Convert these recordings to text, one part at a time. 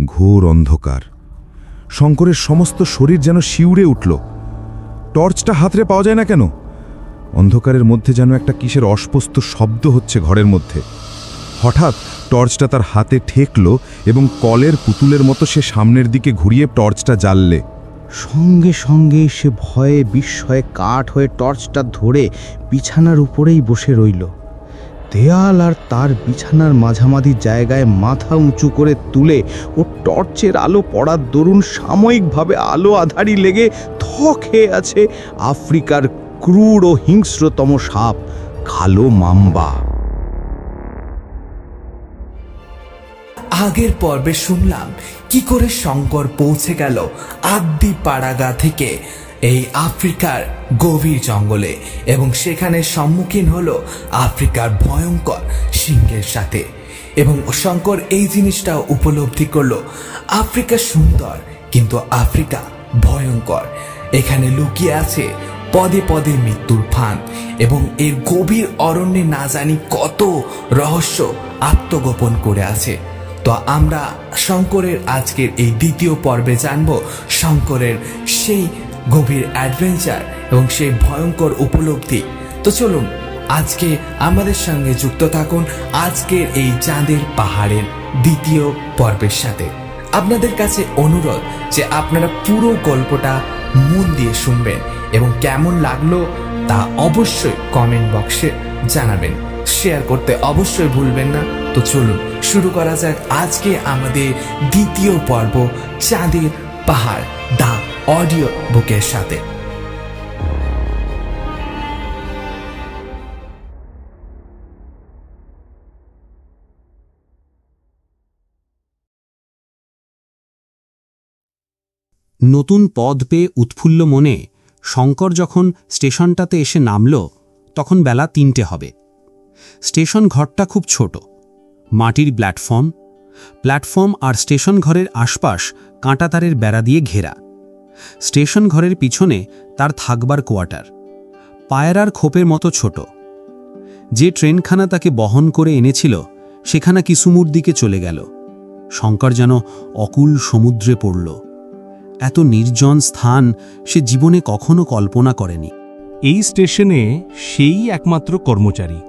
ঘোর অন্ধকার। শঙ্করের সমস্ত শরীর যেন শিউরে উঠল। টর্চটা হাতরে পাওয়া যায় না কেন? অন্ধকারের মধ্যে যেন একটা কিসের অস্পষ্ট শব্দ হচ্ছে ঘরের মধ্যে। হঠাৎ টর্চটা তার হাতে ঠেকল এবং কলের পুতুলের মতো সে সামনের দিকে ঘুরিয়ে টর্চটা জ্বাললে। সঙ্গে সঙ্গে সে ভয়ে বিস্ময়ে কাঠ হয়ে টর্চটা ধরে বিছানার উপরেই বসে রইল। দেয়াল আর তার বিছানার মাঝামাঝি জায়গায় মাথা উঁচু করে তুলে ও টর্চের আলো পড়ার দরুন সাময়িকভাবে আলো আধারি লেগে থ খেয়ে আছে আফ্রিকার ক্রূর ও হিংস্রতম সাপ কালো মাম্বা। আগের পর্বে শুনলাম কি করে শঙ্কর পৌঁছে গেল আদ্দি পাড়াগা থেকে এই আফ্রিকার গভীর জঙ্গলে এবং সেখানে সম্মুখীন হলো আফ্রিকার ভয়ঙ্কর সিংহের সাথে। এবং শঙ্কর এই জিনিসটা উপলব্ধি করলো, আফ্রিকা সুন্দর কিন্তু আফ্রিকা ভয়ঙ্কর। এখানে লুকিয়ে আছে পদে পদে মৃত্যুর ফাঁদ এবং এর গভীর অরণ্যে না জানি কত রহস্য আত্মগোপন করে আছে। তো আমরা শঙ্করের আজকের এই দ্বিতীয় পর্বে জানব শঙ্করের সেই গভীর অ্যাডভেঞ্চার এবং সেই ভয়ঙ্কর উপলব্ধি। তো চলুন আজকে আমাদের সঙ্গে যুক্ত থাকুন আজকের এই চাঁদের পাহাড়ের দ্বিতীয় পর্বের সাথে। আপনাদের কাছে অনুরোধ যে আপনারা পুরো গল্পটা মন দিয়ে শুনবেন এবং কেমন লাগলো তা অবশ্যই কমেন্ট বক্সে জানাবেন। শেয়ার করতে অবশ্যই ভুলবেন না। তো চলুন শুরু করা যাক আজকে আমাদের দ্বিতীয় পর্ব চাঁদের পাহাড় দা অডিও বুকের সাথে। নতুন পদ পেয়ে উৎফুল্ল মনে শঙ্কর যখন স্টেশনটাতে এসে নামল তখন বেলা ৩টে হবে। স্টেশন ঘরটা খুব ছোট, মাটির প্ল্যাটফর্ম আর স্টেশন ঘরের আশপাশ কাঁটাতারের বেড়া দিয়ে ঘেরা। স্টেশন ঘরের পিছনে তার থাকবার কোয়ার্টার, পায়রার খোপের মতো ছোট। যে ট্রেনখানা তাকে বহন করে এনেছিল সেখানা কিসুমুর দিকে চলে গেল। শঙ্কর যেন অকুল সমুদ্রে পড়ল। এত নির্জন স্থান সে জীবনে কখনো কল্পনা করেনি। এই স্টেশনে সেই একমাত্র কর্মচারী,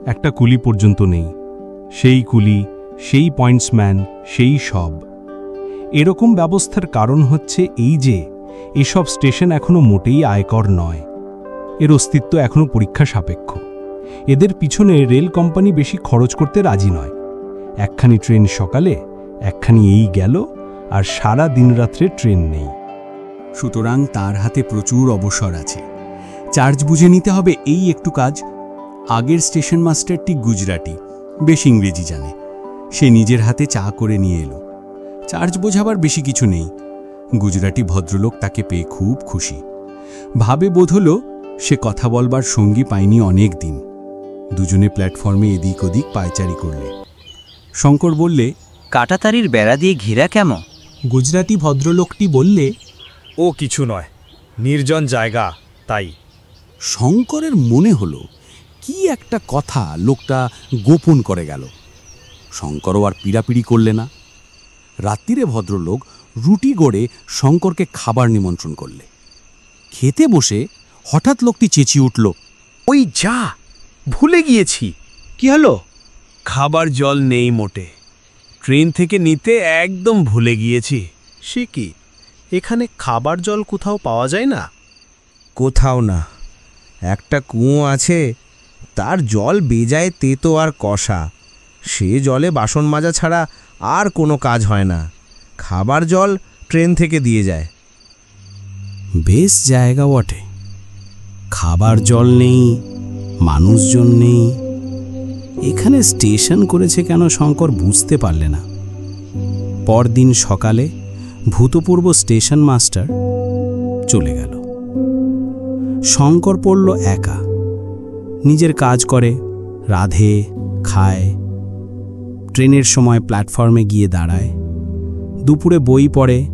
একটা কুলি পর্যন্ত নেই। সেই কুলি, সেই পয়েন্টসম্যান, সেই সব। এরকম ব্যবস্থার কারণ হচ্ছে এই যে এসব স্টেশন এখনো মোটেই আয়কর নয়। এর অস্তিত্ব এখনো পরীক্ষা সাপেক্ষ। এদের পিছনে রেল কোম্পানি বেশি খরচ করতে রাজি নয়। একখানি ট্রেন সকালে, একখানি এই গেল, আর সারা দিন রাত্রে ট্রেন নেই। সুতরাং তার হাতে প্রচুর অবসর আছে। চার্জ বুঝে নিতে হবে এই একটু কাজ। আগের স্টেশন মাস্টারটি গুজরাটি, বেশ ইংরেজি জানে। সে নিজের হাতে চা করে নিয়ে এলো। চার্জ বোঝাবার বেশি কিছু নেই। গুজরাটি ভদ্রলোক তাকে পেয়ে খুব খুশি। ভাবে বোধ হল সে কথা বলবার সঙ্গী পায়নি অনেক দিন। দুজনে প্ল্যাটফর্মে এদিক ওদিক পায়চারি করলে। শঙ্কর বললে, কাঁটাতারির বেড়া দিয়ে ঘেরা কেমন? গুজরাটি ভদ্রলোকটি বললে, ও কিছু নয়, নির্জন জায়গা তাই। শঙ্করের মনে হলো কি একটা কথা লোকটা গোপন করে গেল। শঙ্করও আর পিড়াপিড়ি করলে না। রাত্রিরে ভদ্রলোক রুটি গড়ে শঙ্করকে খাবার নিমন্ত্রণ করলে। খেতে বসে হঠাৎ লোকটি চেঁচিয়ে উঠল, ওই যা, ভুলে গিয়েছি। কি হলো? খাবার জল নেই মোটে। ট্রেন থেকে নিতে একদম ভুলে গিয়েছি। সে কি, এখানে খাবার জল কোথাও পাওয়া যায় না? কোথাও না। একটা কুয়ো আছে, তার জল বেজায় তেতো আর কষা। সে জলে বাসন মাজা ছাড়া আর কোনো কাজ হয় না। খাবার জল ট্রেন থেকে দিয়ে যায়। বেশ জায়গা বটে। খাবার জল নেই, মানুষজন নেই। এখানে স্টেশন করেছে কেন শঙ্কর বুঝতে পারলে না। পরদিন সকালে ভূতপূর্ব স্টেশন মাস্টার চলে গেল। শঙ্কর পড়ল একা। নিজের কাজ করে, রাধে, খায়, ট্রেনের সময় প্ল্যাটফর্মে গিয়ে দাঁড়ায়, দুপুরে বই পড়ে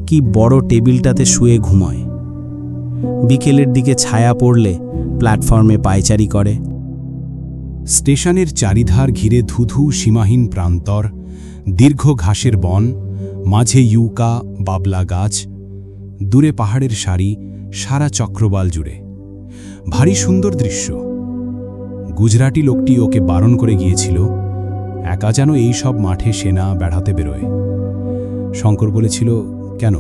কি বড় টেবিলটাতে শুয়ে ঘুমায়। বিকেলের দিকে ছায়া পড়লে প্ল্যাটফর্মে পায়চারি করে। স্টেশনের চারিধার ঘিরে ধুধু সীমাহীন প্রান্তর, দীর্ঘ ঘাসের বন, মাঝে ইউকা বাবলা গাছ, দূরে পাহাড়ের সারি সারা চক্রবাল জুড়ে। ভারী সুন্দর দৃশ্য। গুজরাটি লোকটি ওকে বারণ করে গিয়েছিল, একা যেন এই সব মাঠে সেনা বেড়াতে বেরোয়। শঙ্কর বলেছিল, কেন?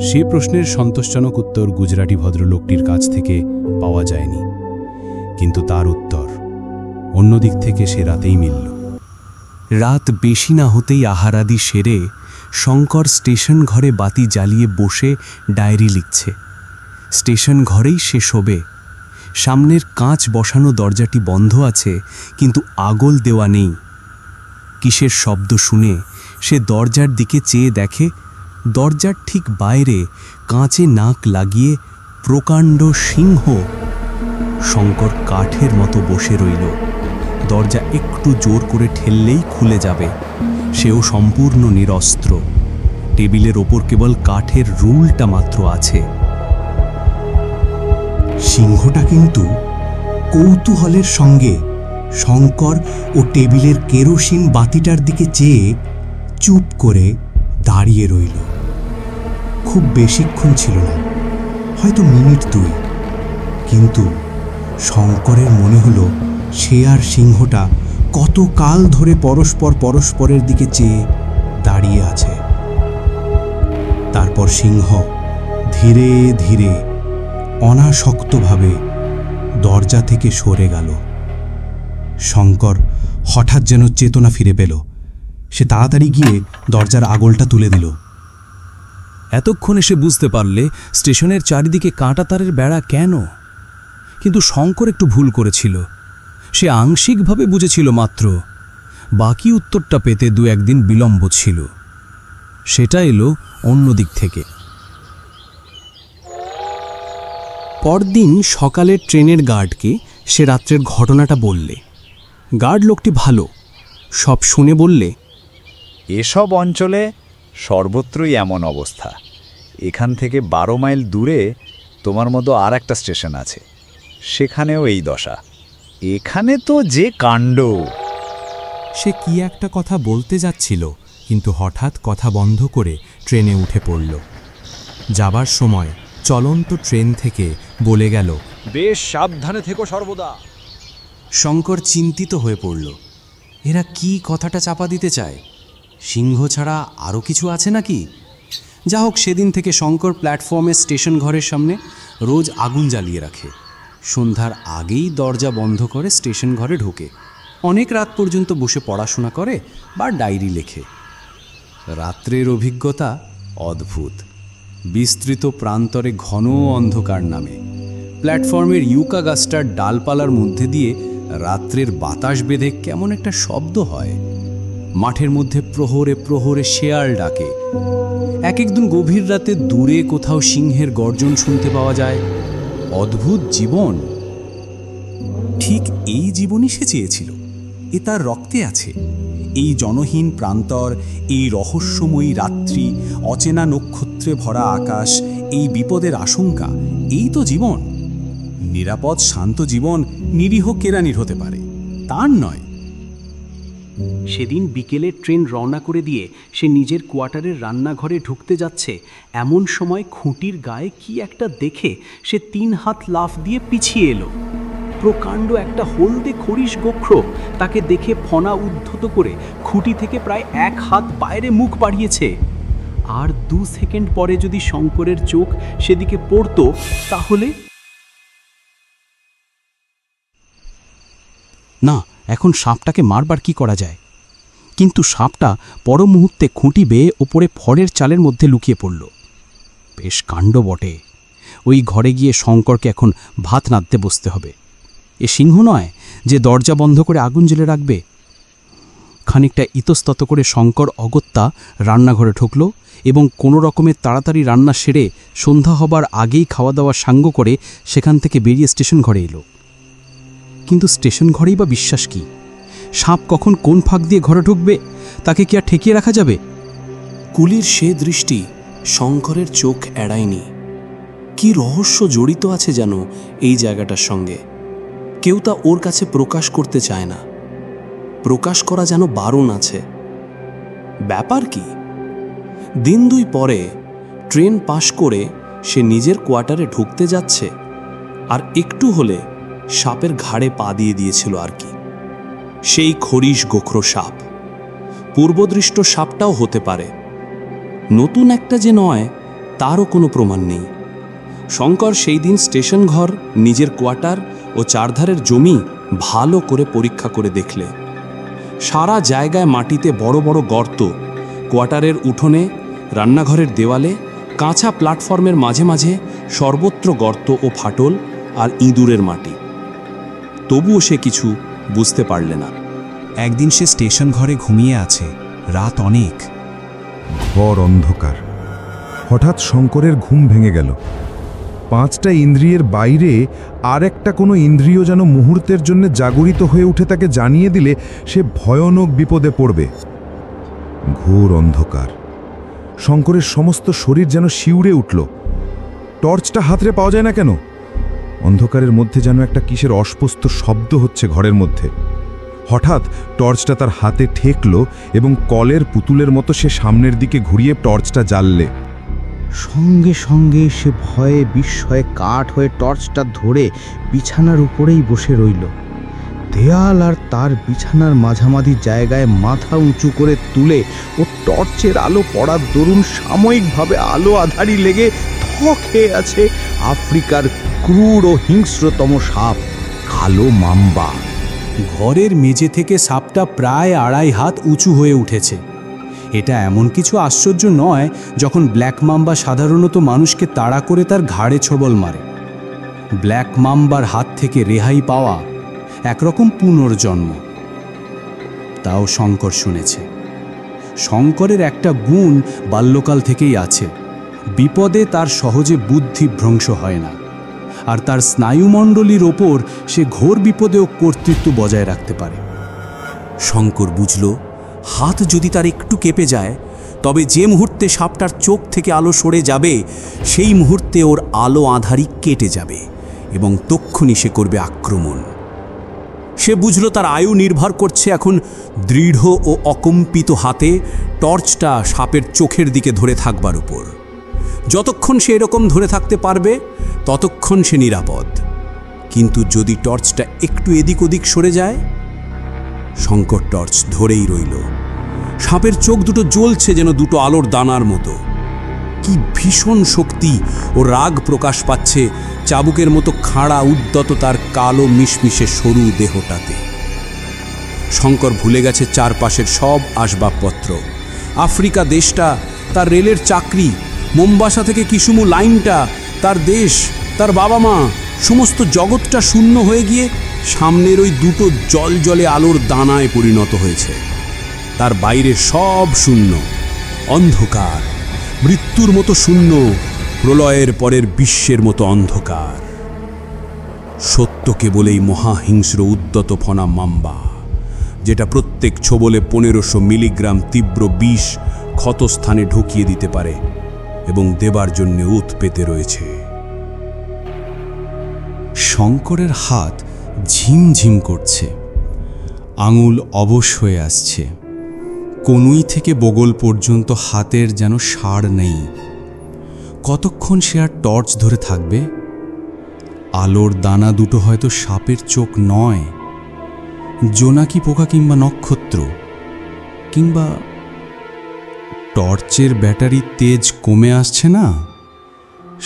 সে প্রশ্নের সন্তোষজনক উত্তর গুজরাটি ভদ্রলোকটির কাছ থেকে পাওয়া যায়নি, কিন্তু তার উত্তর অন্যদিক থেকে সে রাতেই মিলল। রাত বেশি না হতেই আহারাদি সেরে শঙ্কর স্টেশন ঘরে বাতি জ্বালিয়ে বসে ডায়েরি লিখছে। স্টেশন ঘরেই সে শোবে। সামনের কাঁচ বসানো দরজাটি বন্ধ আছে, কিন্তু আগল দেওয়া নেই। কিসের শব্দ শুনে সে দরজার দিকে চেয়ে দেখে, দরজার ঠিক বাইরে কাঁচে নাক লাগিয়ে প্রকাণ্ড সিংহ। শঙ্কর কাঠের মতো বসে রইল। দরজা একটু জোর করে ঠেললেই খুলে যাবে। সেও সম্পূর্ণ নিরস্ত্র। টেবিলের ওপর কেবল কাঠের রুলটা মাত্র আছে। সিংহটা কিন্তু কৌতূহলের সঙ্গে শঙ্কর ও টেবিলের কেরোসিন বাতিটার দিকে চেয়ে চুপ করে দাঁড়িয়ে রইল। খুব বেশিক্ষণ ছিল না, হয়তো মিনিট 2, কিন্তু শঙ্করের মনে হলো সে আর সিংহটা কত কাল ধরে পরস্পরের দিকে চেয়ে দাঁড়িয়ে আছে। তারপর সিংহ ধীরে ধীরে অনাসক্তভাবে দরজা থেকে সরে গেল। শঙ্কর হঠাৎ যেন চেতনা ফিরে পেল। সে তাড়াতাড়ি গিয়ে দরজার আগলটা তুলে দিল। এতক্ষণে সে বুঝতে পারলে স্টেশনের চারিদিকে কাঁটাতারের বেড়া কেন। কিন্তু শঙ্কর একটু ভুল করেছিল। সে আংশিকভাবে বুঝেছিল মাত্র, বাকি উত্তরটা পেতে 2-1 দিন বিলম্ব ছিল। সেটা এলো অন্য দিক থেকে। পরদিন সকালের ট্রেনের গার্ডকে সে রাত্রের ঘটনাটা বললে। গার্ড লোকটি ভালো, সব শুনে বললে, এসব অঞ্চলে সর্বত্রই এমন অবস্থা। এখান থেকে 12 মাইল দূরে তোমার মতো আর একটা স্টেশন আছে, সেখানেও এই দশা। এখানে তো যে কাণ্ড। সে কি একটা কথা বলতে যাচ্ছিল, কিন্তু হঠাৎ কথা বন্ধ করে ট্রেনে উঠে পড়ল। যাবার সময় চলন্ত ট্রেন থেকে বলে গেল, বেশ সাবধানে থেকো সর্বদা। শঙ্কর চিন্তিত হয়ে পড়ল। এরা কি কথাটা চাপা দিতে চায়? সিংহ ছাড়া আরও কিছু আছে নাকি? যা হোক, সেদিন থেকে শঙ্কর প্ল্যাটফর্মে স্টেশন ঘরের সামনে রোজ আগুন জ্বালিয়ে রাখে। সন্ধ্যার আগেই দরজা বন্ধ করে স্টেশন ঘরে ঢোকে। অনেক রাত পর্যন্ত বসে পড়াশোনা করে বা ডায়েরি লেখে। রাত্রের অভিজ্ঞতা অদ্ভুত। বিস্তৃত প্রান্তরে ঘন অন্ধকার নামে। প্ল্যাটফর্মের ইউকা গাছটার ডালপালার মধ্যে দিয়ে রাত্রের বাতাস বেঁধে কেমন একটা শব্দ হয়। মাঠের মধ্যে প্রহরে প্রহরে শেয়াল ডাকে। এক একদিন গভীর রাতে দূরে কোথাও সিংহের গর্জন শুনতে পাওয়া যায়। অদ্ভুত জীবন। ঠিক এই জীবনই সে চেয়েছিল। এ তার রক্তে আছে। এই জনহীন প্রান্তর, এই রহস্যময়ী রাত্রি, অচেনা নক্ষত্রে ভরা আকাশ, এই বিপদের আশঙ্কা, এই তো জীবন। নিরাপদ শান্ত জীবন নিরীহ কেরানির হতে পারে, তার নয়। সেদিন বিকেলে ট্রেন রওনা করে দিয়ে সে নিজের কোয়ার্টারের রান্নাঘরে ঢুকতে যাচ্ছে, এমন সময় খুঁটির গায়ে কি একটা দেখে সে 3 হাত লাফ দিয়ে পিছিয়ে এলো। প্রকাণ্ড একটা হলদে খরিশ গোখ্র তাকে দেখে ফনা উদ্ধত করে খুঁটি থেকে প্রায় 1 হাত বাইরে মুখ বাড়িয়েছে। আর 2 সেকেন্ড পরে যদি শঙ্করের চোখ সেদিকে পড়তো, তাহলে না, এখন সাপটাকে মারবার কি করা যায়? কিন্তু সাপটা পর মুহূর্তে খুঁটি বেয়ে ওপরে ফড়ের চালের মধ্যে লুকিয়ে পড়ল। বেশ কাণ্ড বটে। ওই ঘরে গিয়ে শঙ্করকে এখন ভাত নাড়তে বসতে হবে। এ সিংহ নয় যে দরজা বন্ধ করে আগুন জ্বেলে রাখবে। খানিকটা ইতস্তত করে শঙ্কর অগত্যা রান্নাঘরে ঢুকল এবং কোনো রকমের তাড়াতাড়ি রান্না সেরে সন্ধ্যা হবার আগেই খাওয়া দাওয়া সাঙ্গ করে সেখান থেকে বেরিয়ে স্টেশন ঘরে এলো। কিন্তু স্টেশন ঘরেই বা বিশ্বাস কি? সাপ কখন কোন ফাঁক দিয়ে ঘরে ঢুকবে তাকে কি আর ঠেকিয়ে রাখা যাবে? কুলির সে দৃষ্টি শঙ্করের চোখ এড়ায়নি। কি রহস্য জড়িত আছে যেন এই জায়গাটার সঙ্গে। কেউ তা ওর কাছে প্রকাশ করতে চায় না। প্রকাশ করা যেন বারণ আছে। ব্যাপার কি? দিন 2 পরে ট্রেন পাশ করে সে নিজের কোয়ার্টারে ঢুকতে যাচ্ছে, আর একটু হলে সাপের ঘাড়ে পা দিয়ে দিয়েছিল আর কি। সেই খরিশ গোখরো সাপ, পূর্বদৃষ্ট সাপটাও হতে পারে, নতুন একটা যে নয় তারও কোনো প্রমাণ নেই। শঙ্কর সেই দিন স্টেশন ঘর, নিজের কোয়ার্টার ও চারধারের জমি ভালো করে পরীক্ষা করে দেখলে সারা জায়গায় মাটিতে বড় বড় গর্ত, কোয়ার্টারের উঠোনে, রান্নাঘরের দেওয়ালে, কাঁচা প্ল্যাটফর্মের মাঝে মাঝে সর্বত্র গর্ত ও ফাটল আর ইঁদুরের মাটি। তবুও সে কিছু বুঝতে পারলে না। একদিন সে স্টেশন ঘরে ঘুমিয়ে আছে, রাত অনেক, ঘর অন্ধকার। হঠাৎ শঙ্করের ঘুম ভেঙে গেল। 5টা ইন্দ্রিয়ের বাইরে আর একটা কোনো ইন্দ্রিয় যেন মুহূর্তের জন্য জাগরিত হয়ে উঠে তাকে জানিয়ে দিলে সে ভয়ানক বিপদে পড়বে। ঘোর অন্ধকার। শঙ্করের সমস্ত শরীর যেন শিউরে উঠল। টর্চটা হাতরে পাওয়া যায় না কেন? অন্ধকারের মধ্যে যেন একটা কিসের অস্পষ্ট শব্দ হচ্ছে ঘরের মধ্যে। হঠাৎ টর্চটা তার হাতে ঠেকল এবং কলের পুতুলের মতো সে সামনের দিকে ঘুরিয়ে টর্চটা জ্বাললে। সঙ্গে সঙ্গে সে ভয়ে বিস্ময়ে কাঠ হয়ে টর্চটা ধরে বিছানার উপরেই বসে রইল। দেয়াল আর তার বিছানার মাঝামাঝি জায়গায় মাথা উঁচু করে তুলে ও টর্চের আলো পড়ার দরুন সাময়িকভাবে আলো আধারি লেগে থ খেয়ে আছে আফ্রিকার ক্রূর ও হিংস্রতম সাপ, কালো মাম্বা। ঘরের মেঝে থেকে সাপটা প্রায় 2.5 হাত উঁচু হয়ে উঠেছে। এটা এমন কিছু আশ্চর্য নয় যখন ব্ল্যাক মাম্বা সাধারণত মানুষকে তাড়া করে তার ঘাড়ে ছোবল মারে। ব্ল্যাক মাম্বার হাত থেকে রেহাই পাওয়া একরকম পুনর্জন্ম। তাও শঙ্কর শুনেছে। শঙ্করের একটা গুণ বাল্যকাল থেকেই আছে, বিপদে তার সহজে বুদ্ধি ভ্রংশ হয় না, আর তার স্নায়ুমণ্ডলীর ওপর সে ঘোর বিপদেও কর্তৃত্ব বজায় রাখতে পারে। শঙ্কর বুঝল, হাত যদি তার একটু কেঁপে যায়, তবে যে মুহূর্তে সাপটার চোখ থেকে আলো সরে যাবে, সেই মুহূর্তে ওর আলো আঁধারি কেটে যাবে এবং তক্ষুনি সে করবে আক্রমণ। সে বুঝল তার আয়ু নির্ভর করছে এখন দৃঢ় ও অকম্পিত হাতে টর্চটা সাপের চোখের দিকে ধরে থাকবার উপর। যতক্ষণ সে এরকম ধরে থাকতে পারবে ততক্ষণ সে নিরাপদ, কিন্তু যদি টর্চটা একটু এদিক ওদিক সরে যায়, শঙ্কর টর্চ ধরেই রইল। সাপের চোখ দুটো জ্বলছে যেন দুটো আলোর দানার মতো। কি ভীষণ শক্তি ও রাগ প্রকাশ পাচ্ছে চাবুকের মতো খাড়া উদ্যত তার কালো মিশমিশে সরু দেহটাতে। শঙ্কর ভুলে গেছে চারপাশের সব আসবাবপত্র, আফ্রিকা দেশটা, তার রেলের চাকরি, মোম্বাসা থেকে কিসুমু লাইনটা, তার দেশ, তার বাবা মা, সমস্ত জগৎটা শূন্য হয়ে গিয়ে সামনের ওই দুটো জলজলে আলোর দানায় পরিণত হয়েছে। তার বাইরে সব শূন্য, অন্ধকার, মৃত্যুর মতো শূন্য, প্রলয়ের পরের বিশ্বের মতো অন্ধকার। সত্য কেবল এই মহাহিংস্র উদ্যত ফনা মাম্বা, যেটা প্রত্যেক ছোবলে 1500 মিলিগ্রাম তীব্র বিষ ক্ষতস্থানে ঢুকিয়ে দিতে পারে এবং দেবার জন্য উত পেতে রয়েছে। শঙ্করের হাত ঝিমঝিম করছে, আঙুল অবশ হয়ে আসছে, কনুই থেকে বগল পর্যন্ত হাতের যেন সাড় নেই। কতক্ষণ সে আর টর্চ ধরে থাকবে? আলোর দানা দুটো হয়তো সাপের চোখ নয়, জোনাকি পোকা কিংবা নক্ষত্র, কিংবা টর্চের ব্যাটারির তেজ কমে আসছে না,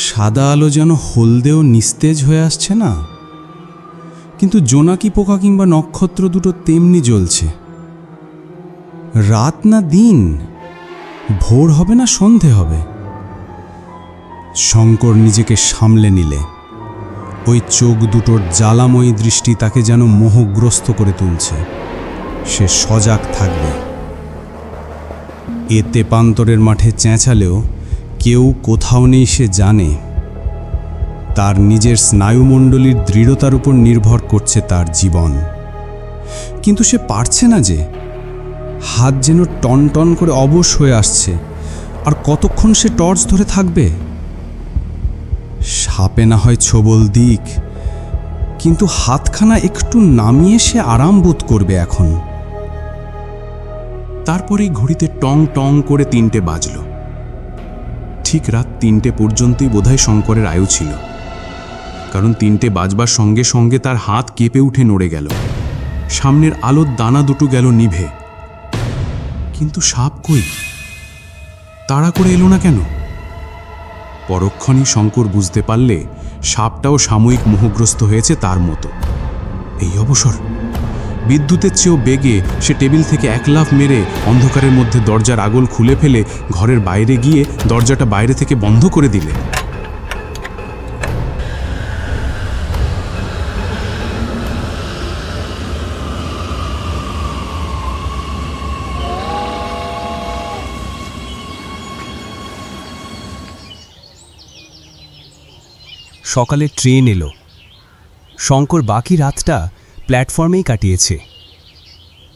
সাদা আলো যেন হলদেও নিস্তেজ হয়ে আসছে না, কিন্তু জোনাকি পোকা কিংবা নক্ষত্র দুটো তেমনি জ্বলছে। রাত না দিন, ভোর হবে না সন্ধে হবে? শঙ্কর নিজেকে সামলে নিলে। ওই চোখ দুটোর জ্বালাময়ী দৃষ্টি তাকে যেন মোহগ্রস্ত করে তুলছে। সে সজাগ থাকবে। এ তেপান্তরের মাঠে চেঁচালেও কেউ কোথাও নেই সে জানে। তার নিজের স্নায়ুমণ্ডলীর দৃঢ়তার উপর নির্ভর করছে তার জীবন। কিন্তু সে পারছে না যে, হাত যেন টন টন করে অবশ হয়ে আসছে। আর কতক্ষণ সে টর্চ ধরে থাকবে? সাপে না হয় ছোবল দিক, কিন্তু হাতখানা একটু নামিয়ে সে আরাম বোধ করবে এখন। তারপরেই ঘড়িতে টং টং করে 3টে বাজল। ঠিক রাত 3টে পর্যন্তই বোধহয় শঙ্করের আয়ু ছিল, কারণ 3টে বাজবার সঙ্গে সঙ্গে তার হাত কেঁপে উঠে নড়ে গেল। সামনের আলোর দানা দুটো গেল নিভে। কিন্তু সাপ কই? তাড়া করে এলো না কেন? পরক্ষণই শঙ্কর বুঝতে পারলে সাপটাও সাময়িক মোহগ্রস্ত হয়েছে তার মতো। এই অবসর বিদ্যুতের চেয়েও বেগে সে টেবিল থেকে এক লাফ মেরে অন্ধকারের মধ্যে দরজার আগল খুলে ফেলে ঘরের বাইরে গিয়ে দরজাটা বাইরে থেকে বন্ধ করে দিলে। সকালে ট্রেন এলো। শঙ্কর বাকি রাতটা প্ল্যাটফর্মেই কাটিয়েছে।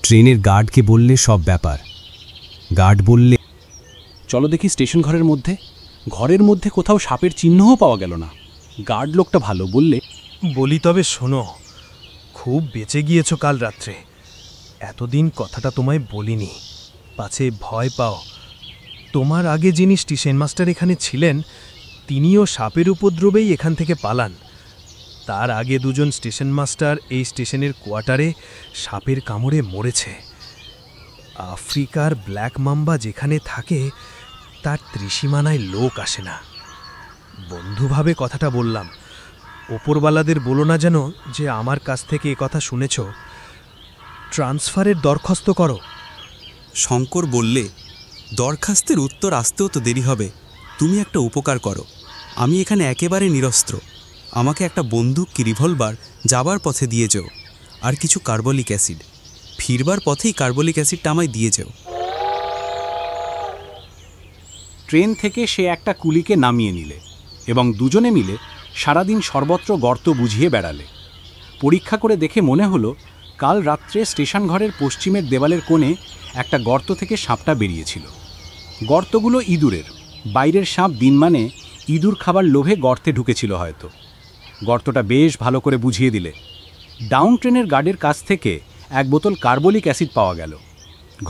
ট্রেনের গার্ডকে বললে সব ব্যাপার। গার্ড বললে, চলো দেখি স্টেশন ঘরের মধ্যে। ঘরের মধ্যে কোথাও সাপের চিহ্নও পাওয়া গেল না। গার্ড লোকটা ভালো, বললে, বলি তবে শোনো, খুব বেঁচে গিয়েছো কাল রাত্রে। এতদিন কথাটা তোমায় বলিনি, পাছে ভয় পাও। তোমার আগে যিনি স্টেশন মাস্টার এখানে ছিলেন, তিনিও সাপের উপদ্রবেই এখান থেকে পালান। তার আগে দুজন স্টেশন মাস্টার এই স্টেশনের কোয়ার্টারে সাপের কামড়ে মরেছে। আফ্রিকার ব্ল্যাক মাম্বা যেখানে থাকে তার ত্রিসীমানায় লোক আসে না। বন্ধুভাবে কথাটা বললাম। ওপরওয়ালাদের বলো না যেন যে আমার কাছ থেকে এ কথা শুনেছ। ট্রান্সফারের দরখাস্ত করো। শঙ্কর বললে, দরখাস্তের উত্তর আসতেও তো দেরি হবে। তুমি একটা উপকার করো, আমি এখানে একেবারে নিরস্ত্র। আমাকে একটা বন্দুক কি রিভলভার যাবার পথে দিয়ে যেও, আর কিছু কার্বলিক অ্যাসিড। ফিরবার পথেই কার্বলিক অ্যাসিডটা আমায় দিয়ে যেও। ট্রেন থেকে সে একটা কুলিকে নামিয়ে নিলে এবং দুজনে মিলে সারাদিন সর্বত্র গর্ত বুঝিয়ে বেড়ালে। পরীক্ষা করে দেখে মনে হলো কাল রাত্রে স্টেশন ঘরের পশ্চিমের দেওয়ালের কোণে একটা গর্ত থেকে সাপটা বেরিয়েছিল। গর্তগুলো ইঁদুরের। বাইরের সাপ দিনমানে ইঁদুর খাবার লোভে গর্তে ঢুকেছিল হয়তো। গর্তটা বেশ ভালো করে বুঝিয়ে দিলে। ডাউন ট্রেনের গার্ডের কাছ থেকে এক বোতল কার্বলিক অ্যাসিড পাওয়া গেল।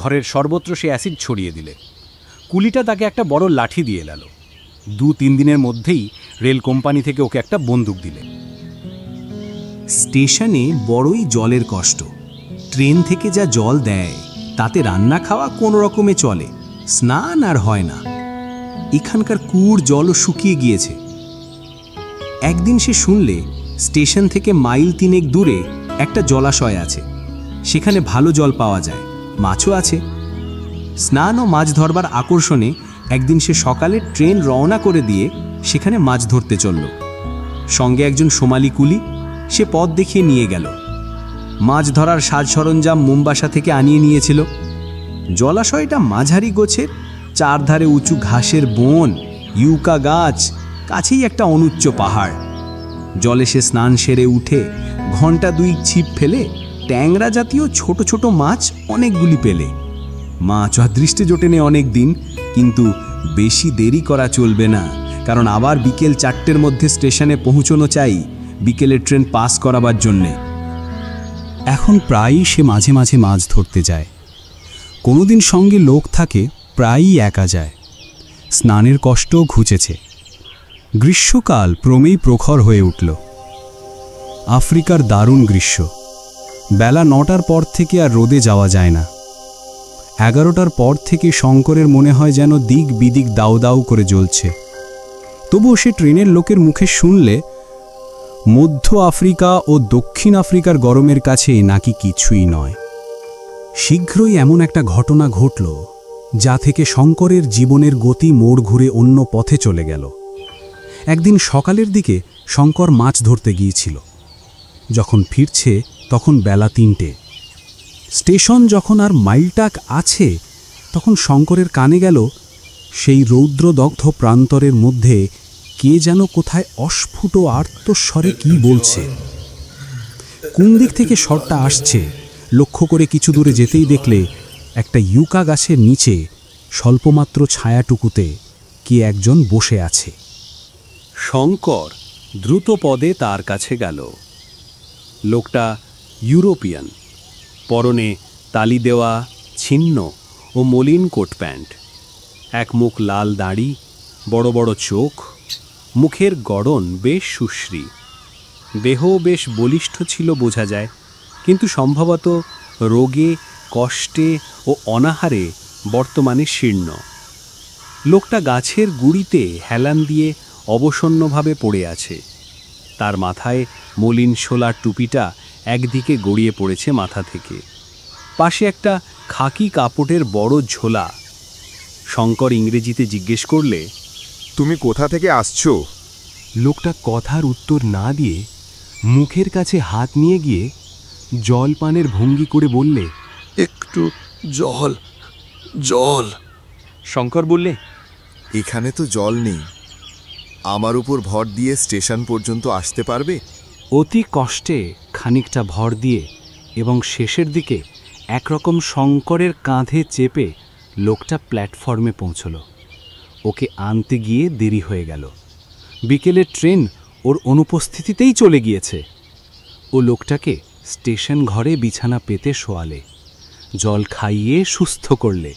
ঘরের সর্বত্র সে অ্যাসিড ছড়িয়ে দিলে। কুলিটা তাকে একটা বড় লাঠি দিয়ে এল। 2-3 দিনের মধ্যেই রেল কোম্পানি থেকে ওকে একটা বন্দুক দিলে। স্টেশনে বড়ই জলের কষ্ট। ট্রেন থেকে যা জল দেয় তাতে রান্না খাওয়া কোনো রকমে চলে, স্নান আর হয় না। এখানকার কুয়োর জলও শুকিয়ে গিয়েছে। একদিন সে শুনলে স্টেশন থেকে মাইল 3 দূরে একটা জলাশয় আছে। সেখানে ভালো জল পাওয়া যায়, মাছও আছে। স্নান ও মাছ ধরবার আকর্ষণে একদিন সে সকালে ট্রেন রওনা করে দিয়ে সেখানে মাছ ধরতে চলল। সঙ্গে একজন সোমালি কুলি, সে পথ দেখিয়ে নিয়ে গেল। মাছ ধরার সাজ সরঞ্জাম মুম্বাসা থেকে আনিয়ে নিয়েছিল। জলাশয়টা মাঝারি গোছের, চারধারে উঁচু ঘাসের বন, ইউকা গাছ, কাছেই একটা অনুচ্চ পাহাড়। জলে সে স্নান সেরে উঠে ঘন্টা 2 ছিপ ফেলে ট্যাংরা জাতীয় ছোট ছোট মাছ অনেকগুলি পেলে। মাছ আর দৃষ্টি জোটেনে অনেক দিন, কিন্তু বেশি দেরি করা চলবে না, কারণ আবার বিকেল 4টের মধ্যে স্টেশনে পৌঁছানো চাই বিকেলের ট্রেন পাস করাবার জন্যে। এখন প্রায়ই সে মাঝে মাঝে মাছ ধরতে যায়। কোনোদিন সঙ্গে লোক থাকে, প্রায়ই একা যায়। স্নানের কষ্টও ঘুচেছে। গ্রীষ্মকাল ক্রমেই প্রখর হয়ে উঠল। আফ্রিকার দারুণ গ্রীষ্ম। বেলা 9টার পর থেকে আর রোদে যাওয়া যায় না। 11টার পর থেকে শঙ্করের মনে হয় যেন দিক বিদিক দাউ দাউ করে জ্বলছে। তবুও সে ট্রেনের লোকের মুখে শুনলে মধ্য আফ্রিকা ও দক্ষিণ আফ্রিকার গরমের কাছে নাকি কিছুই নয়। শীঘ্রই এমন একটা ঘটনা ঘটল যা থেকে শঙ্করের জীবনের গতি মোড় ঘুরে অন্য পথে চলে গেল। একদিন সকালের দিকে শঙ্কর মাছ ধরতে গিয়েছিল। যখন ফিরছে তখন বেলা 3টে। স্টেশন যখন আর মাইলটাক আছে তখন শঙ্করের কানে গেল সেই রৌদ্রদগ্ধ প্রান্তরের মধ্যে কে যেন কোথায় অস্ফুট আর্তস্বরে কি বলছে। কোন দিক থেকে স্বরটা আসছে লক্ষ্য করে কিছু দূরে যেতেই দেখলে একটা ইউকা গাছের নিচে স্বল্পমাত্র ছায়াটুকুতে কে একজন বসে আছে। শঙ্কর দ্রুত পদে তার কাছে গেল। লোকটা ইউরোপিয়ান, পরনে তালি দেওয়া ছিন্ন ও মলিন কোট প্যান্ট, এক মুখ লাল দাড়ি, বড় বড় চোখ, মুখের গড়ন বেশ সুশ্রী, দেহ বেশ বলিষ্ঠ ছিল বোঝা যায়, কিন্তু সম্ভবত রোগে, কষ্টে ও অনাহারে বর্তমানে শীর্ণ। লোকটা গাছের গুড়িতে হেলান দিয়ে অবসন্নভাবে পড়ে আছে। তার মাথায় মলিন শোলার টুপিটা একদিকে গড়িয়ে পড়েছে মাথা থেকে। পাশে একটা খাকি কাপড়ের বড় ঝোলা। শঙ্কর ইংরেজিতে জিজ্ঞেস করলে, তুমি কোথা থেকে আসছো? লোকটা কথার উত্তর না দিয়ে মুখের কাছে হাত নিয়ে গিয়ে জলপানের ভঙ্গি করে বললে, একটু জল জল। শঙ্কর বললে, এখানে তো জল নেই, আমার উপর ভর দিয়ে স্টেশন পর্যন্ত আসতে পারবে? অতি কষ্টে খানিকটা ভর দিয়ে এবং শেষের দিকে একরকম শঙ্করের কাঁধে চেপে লোকটা প্ল্যাটফর্মে পৌঁছল। ওকে আনতে গিয়ে দেরি হয়ে গেল। বিকেলের ট্রেন ওর অনুপস্থিতিতেই চলে গিয়েছে। ও লোকটাকে স্টেশন ঘরে বিছানা পেতে শোয়ালে, জল খাইয়ে সুস্থ করলে,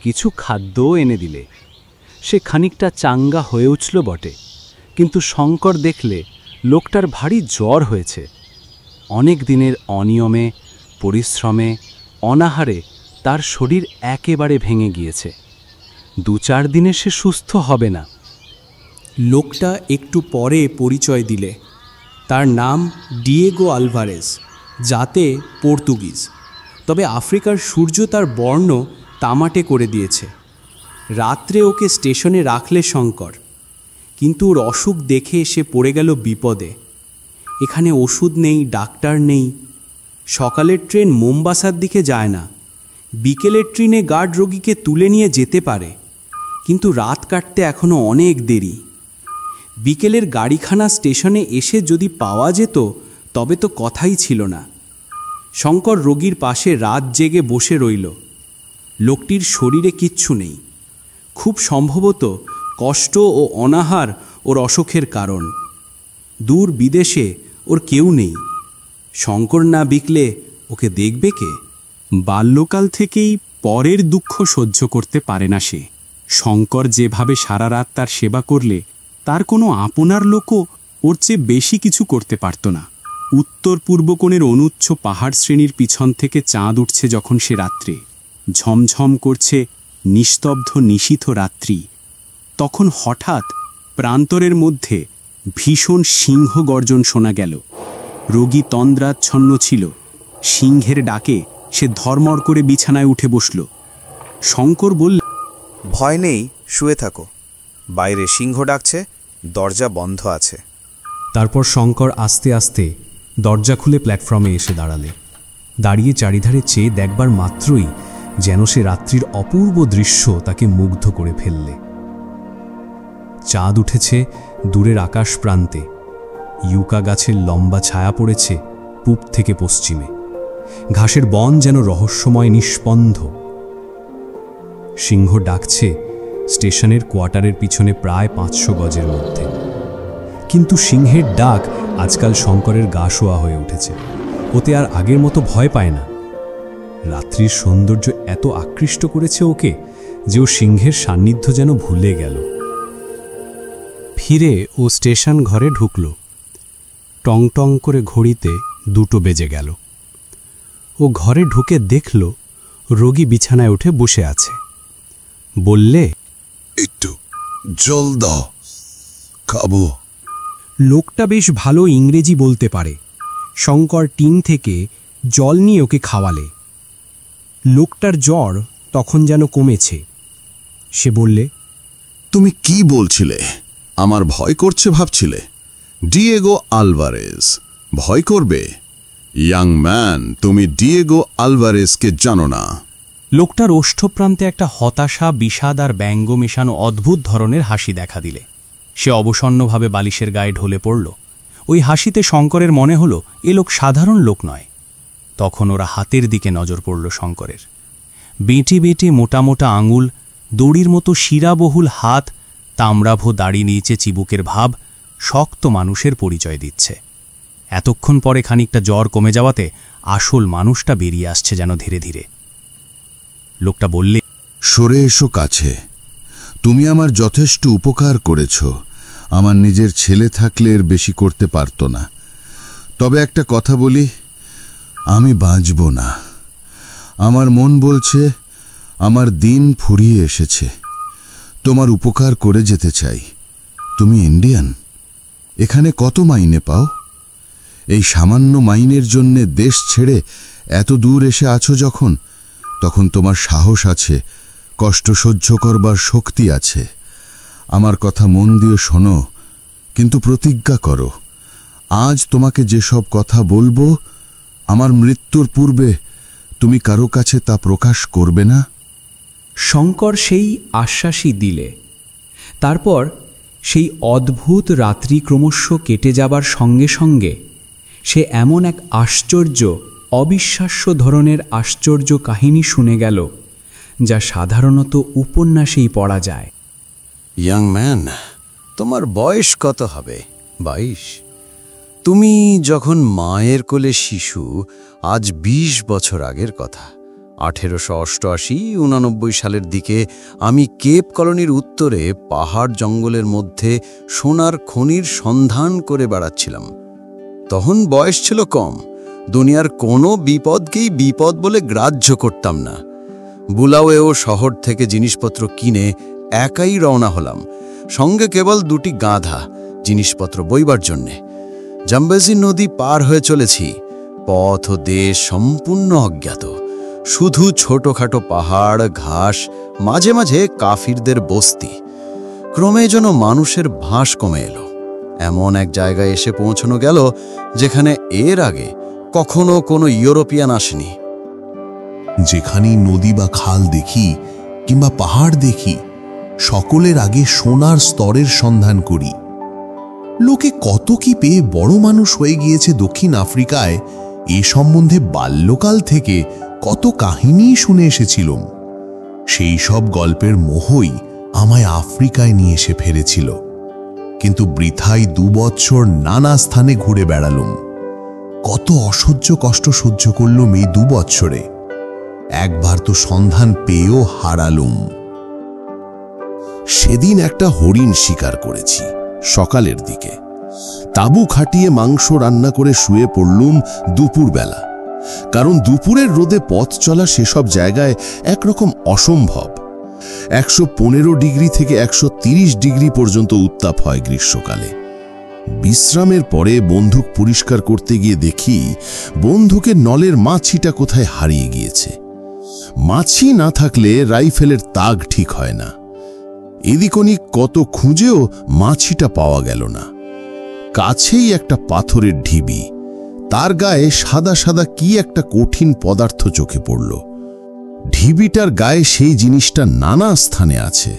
কিছু খাদ্যও এনে দিলে। সে খানিকটা চাঙ্গা হয়ে উঠল বটে, কিন্তু শঙ্কর দেখলে লোকটার ভারী জ্বর হয়েছে। অনেক দিনের অনিয়মে, পরিশ্রমে, অনাহারে তার শরীর একেবারে ভেঙে গিয়েছে। 2-4 দিনে সে সুস্থ হবে না। লোকটা একটু পরে পরিচয় দিলে। তার নাম ডিয়েগো আলভারেজ, জাতে পর্তুগিজ, তবে আফ্রিকার সূর্য তার বর্ণ তামাটে করে দিয়েছে। রাত্রে ওকে স্টেশনে রাখলে শঙ্কর, কিন্তু ওর অসুখ দেখে সে পড়ে গেল বিপদে। এখানে ওষুধ নেই, ডাক্তার নেই। সকালের ট্রেন মোম্বাসার দিকে যায় না। বিকেলের ট্রেনে গার্ড রোগীকে তুলে নিয়ে যেতে পারে, কিন্তু রাত কাটতে এখনও অনেক দেরি। বিকেলের গাড়িখানা স্টেশনে এসে যদি পাওয়া যেত তবে তো কথাই ছিল না। শঙ্কর রোগীর পাশে রাত জেগে বসে রইল। লোকটির শরীরে কিচ্ছু নেই। খুব সম্ভবত কষ্ট ও অনাহার ওর অসুখের কারণ। দূর বিদেশে ওর কেউ নেই। শঙ্কর না বিকলে ওকে দেখবে কে? বাল্যকাল থেকেই পরের দুঃখ সহ্য করতে পারে না সে। শঙ্কর যেভাবে সারা রাত তার সেবা করলে তার কোনো আপনার লোকও ওর চেয়ে বেশি কিছু করতে পারত না। উত্তর পূর্ব কোণের অনুচ্ছ পাহাড় শ্রেণীর পিছন থেকে চাঁদ উঠছে যখন সে রাত্রে, ঝমঝম করছে নিস্তব্ধ নিশীথ রাত্রি, তখন হঠাৎ প্রান্তরের মধ্যে ভীষণ সিংহ গর্জন শোনা গেল। রোগী তন্দ্রাচ্ছন্ন ছিল। সিংহের ডাকে সে ধর্মর করে বিছানায় উঠে বসল। শঙ্কর বলল, ভয় নেই, শুয়ে থাকো। বাইরে সিংহ ডাকছে, দরজা বন্ধ আছে। তারপর শঙ্কর আস্তে আস্তে দরজা খুলে প্ল্যাটফর্মে এসে দাঁড়ালে। দাঁড়িয়ে চারিধারে চেয়ে দেখবার মাত্রই যেন সে রাত্রির অপূর্ব দৃশ্য তাকে মুগ্ধ করে ফেললে। চাঁদ উঠেছে দূরের আকাশ প্রান্তে। ইউকা গাছের লম্বা ছায়া পড়েছে পূব থেকে পশ্চিমে। ঘাসের বন যেন রহস্যময় নিষ্পন্দ। সিংহ ডাকছে স্টেশনের কোয়ার্টারের পিছনে প্রায় 500 গজের মধ্যে। কিন্তু সিংহের ডাক আজকাল শঙ্করের গা শোয়া হয়ে উঠেছে। ওতে আর আগের মতো ভয় পায় না। রাত্রির সৌন্দর্য এত আকৃষ্ট করেছে ওকে যে ও সিংহের সান্নিধ্য যেন ভুলে গেল। ফিরে ও স্টেশন ঘরে ঢুকল। টং টং করে ঘড়িতে 2টো বেজে গেল। ও ঘরে ঢুকে দেখল রোগী বিছানায় উঠে বসে আছে। বললে, একটু জল দাও, খাবো। লোকটা বেশ ভালো ইংরেজি বলতে পারে। শঙ্কর টিন থেকে জল নিয়ে ওকে খাওয়ালে। লোকটার জ্বর তখন যেন কমেছে। সে বললে, তুমি কি বলছিলে? আমার ভয় করছে ভাবছিলে? ডিয়েগো আলভারেজ ভয় করবে? ইয়াং ম্যান, তুমি ডিয়েগো আলভারেজকে জানো না। লোকটার ওষ্ঠপ্রান্তে একটা হতাশা, বিষাদ আর ব্যঙ্গ মেশানো অদ্ভুত ধরনের হাসি দেখা দিলে। সে অবসন্নভাবে বালিশের গায়ে ঢলে পড়ল। ওই হাসিতে শঙ্করের মনে হলো এ লোক সাধারণ লোক নয়। তখন ওরা হাতের দিকে নজর পড়ল শঙ্করের। বেঁটে বেঁটে মোটা মোটা আঙুল, দড়ির মতো শিরাবহুল হাত, তামড়াভ দাড়ি নিচে চিবুকের ভাব শক্ত মানুষের পরিচয় দিচ্ছে। এতক্ষণ পরে খানিকটা জ্বর কমে যাওয়াতে আসল মানুষটা বেরিয়ে আসছে যেন ধীরে ধীরে। লোকটা বললে, সরে এসো কাছে, তুমি আমার যথেষ্ট উপকার করেছ। আমার নিজের ছেলে থাকলে এর বেশি করতে পারত না। তবে একটা কথা বলি, আমি বাঁচব না। আমার মন বলছে আমার দিন ফুরিয়ে এসেছে। তোমার উপকার করে যেতে চাই। তুমি ইন্ডিয়ান, এখানে কত মাইনে পাও? এই সামান্য মাইনের জন্যে দেশ ছেড়ে এত দূর এসে আছো যখন, তখন তোমার সাহস আছে, কষ্ট সহ্য করবার শক্তি আছে। আমার কথা মন দিয়ে শোনো, কিন্তু প্রতিজ্ঞা করো, আজ তোমাকে যেসব কথা বলবো, আমার মৃত্যুর পূর্বে তুমি কারো কাছে তা প্রকাশ করবে না। শঙ্কর সেই আশ্বাসই দিলে। তারপর সেই অদ্ভুত রাত্রি ক্রমশ কেটে যাবার সঙ্গে সঙ্গে সে এমন এক আশ্চর্য, অবিশ্বাস্য ধরনের আশ্চর্য কাহিনী শুনে গেল, যা সাধারণত উপন্যাসেই পড়া যায়। ইয়াং ম্যান, তোমার বয়স কত হবে? 22। তুমি যখন মায়ের কোলে শিশু, আজ 20 বছর আগের কথা। 1888-89 সালের দিকে আমি কেপ কলোনির উত্তরে পাহাড় জঙ্গলের মধ্যে সোনার খনির সন্ধান করে বেড়াচ্ছিলাম। তখন বয়স ছিল কম, দুনিয়ার কোনো বিপদকেই বিপদ বলে গ্রাহ্য করতাম না। বুলাওয়েও শহর থেকে জিনিসপত্র কিনে একাই রওনা হলাম, সঙ্গে কেবল 2টি গাধা, জিনিসপত্র বইবার জন্যে। জাম্বেজি নদী পার হয়ে চলেছি। পথ ও দেশ সম্পূর্ণ অজ্ঞাত, শুধু ছোটখাটো পাহাড়, ঘাস, মাঝে মাঝে কাফিরদের বস্তি। ক্রমে যেন মানুষের ভাস কমে এলো। এমন এক জায়গায় এসে পৌঁছানো গেল যেখানে এর আগে কখনো কোনো ইউরোপিয়ান আসেনি। যেখানেই নদী বা খাল দেখি কিংবা পাহাড় দেখি, সকলের আগে সোনার স্তরের সন্ধান করি। লোকে কত কি পেয়ে বড় মানুষ হয়ে গিয়েছে দক্ষিণ আফ্রিকায়, এ সম্বন্ধে বাল্যকাল থেকে কত কাহিনী শুনে এসেছিলাম। সেই সব গল্পের মোহই আমায় আফ্রিকায় নিয়ে এসে ফেলেছিল। কিন্তু বৃথাই 2 বৎসর নানা স্থানে ঘুরে বেড়ালুম। কত অসহ্য কষ্ট সহ্য করলুম এই 2 বৎসরে। একবার তো সন্ধান পেয়েও হারালুম। সেদিন একটা হরিণ শিকার করেছি সকালের দিকে। তাঁবু খাটিয়ে মাংস রান্না করে শুয়ে পড়লুম দুপুরবেলা, কারণ দুপুরের রোদে পথ চলা সেসব জায়গায় একরকম অসম্ভব। 115 ডিগ্রি থেকে 130 ডিগ্রি পর্যন্ত উত্তাপ হয় গ্রীষ্মকালে। বিশ্রামের পরে বন্দুক পরিষ্কার করতে গিয়ে দেখি বন্দুকের নলের মাছিটা কোথায় হারিয়ে গিয়েছে। মাছি না থাকলে রাইফেলের তাগ ঠিক হয় না। এদিক ওদিক কত খুঁজেও মাছিটা পাওয়া গেল না। কাছেই একটা পাথরের ঢিবি, তার গায়ে সাদা সাদা কি একটা কঠিন পদার্থ চোখে পড়ল। ঢিবিটার গায়ে সেই জিনিসটা নানা স্থানে আছে।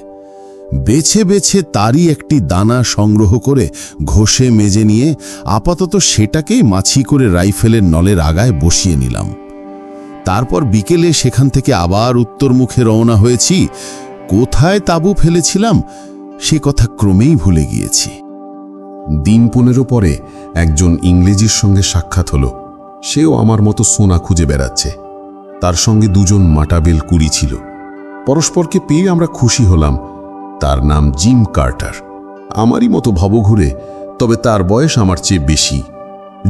বেছে বেছে তারই একটি দানা সংগ্রহ করে ঘষে মেজে নিয়ে আপাতত সেটাকেই মাছি করে রাইফেলের নলের আগায় বসিয়ে নিলাম। তারপর বিকেলে সেখান থেকে আবার উত্তরমুখে রওনা হয়েছি। কোথায় তাঁবু ফেলেছিলাম সে কথা ক্রমেই ভুলে গিয়েছি। দিন 15 পরে একজন ইংরেজির সঙ্গে সাক্ষাৎ হলো। সেও আমার মতো সোনা খুঁজে বেড়াচ্ছে। তার সঙ্গে 2 জন মাটাবেল কুড়ি ছিল। পরস্পরকে পেয়ে আমরা খুশি হলাম। তার নাম জিম কার্টার, আমারই মতো ভবঘুরে, তবে তার বয়স আমার চেয়ে বেশি।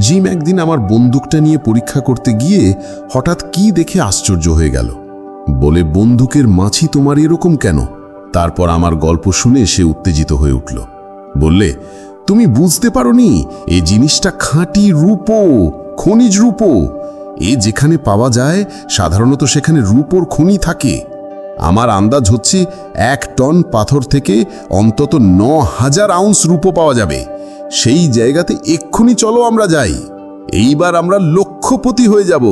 জিম একদিন আমার বন্দুকটা নিয়ে পরীক্ষা করতে গিয়ে হঠাৎ কি দেখে আশ্চর্য হয়ে গেল। বলে, বন্দুকের মাছি তোমার এরকম কেন? তারপর আমার গল্প শুনে সে উত্তেজিত হয়ে উঠল। বললে, তুমি বুঝতে পারোনি, এই জিনিসটা খাঁটি রূপো, খনিজ রূপো। এ যেখানে পাওয়া যায় সাধারণত সেখানে রূপোর খনি থাকে। আমার আন্দাজ হচ্ছে 1 টন পাথর থেকে অন্তত 9000 আউন্স রূপো পাওয়া যাবে। সেই জায়গাতে এক্ষুনি চলো আমরা যাই। এইবার আমরা লক্ষপতি হয়ে যাব।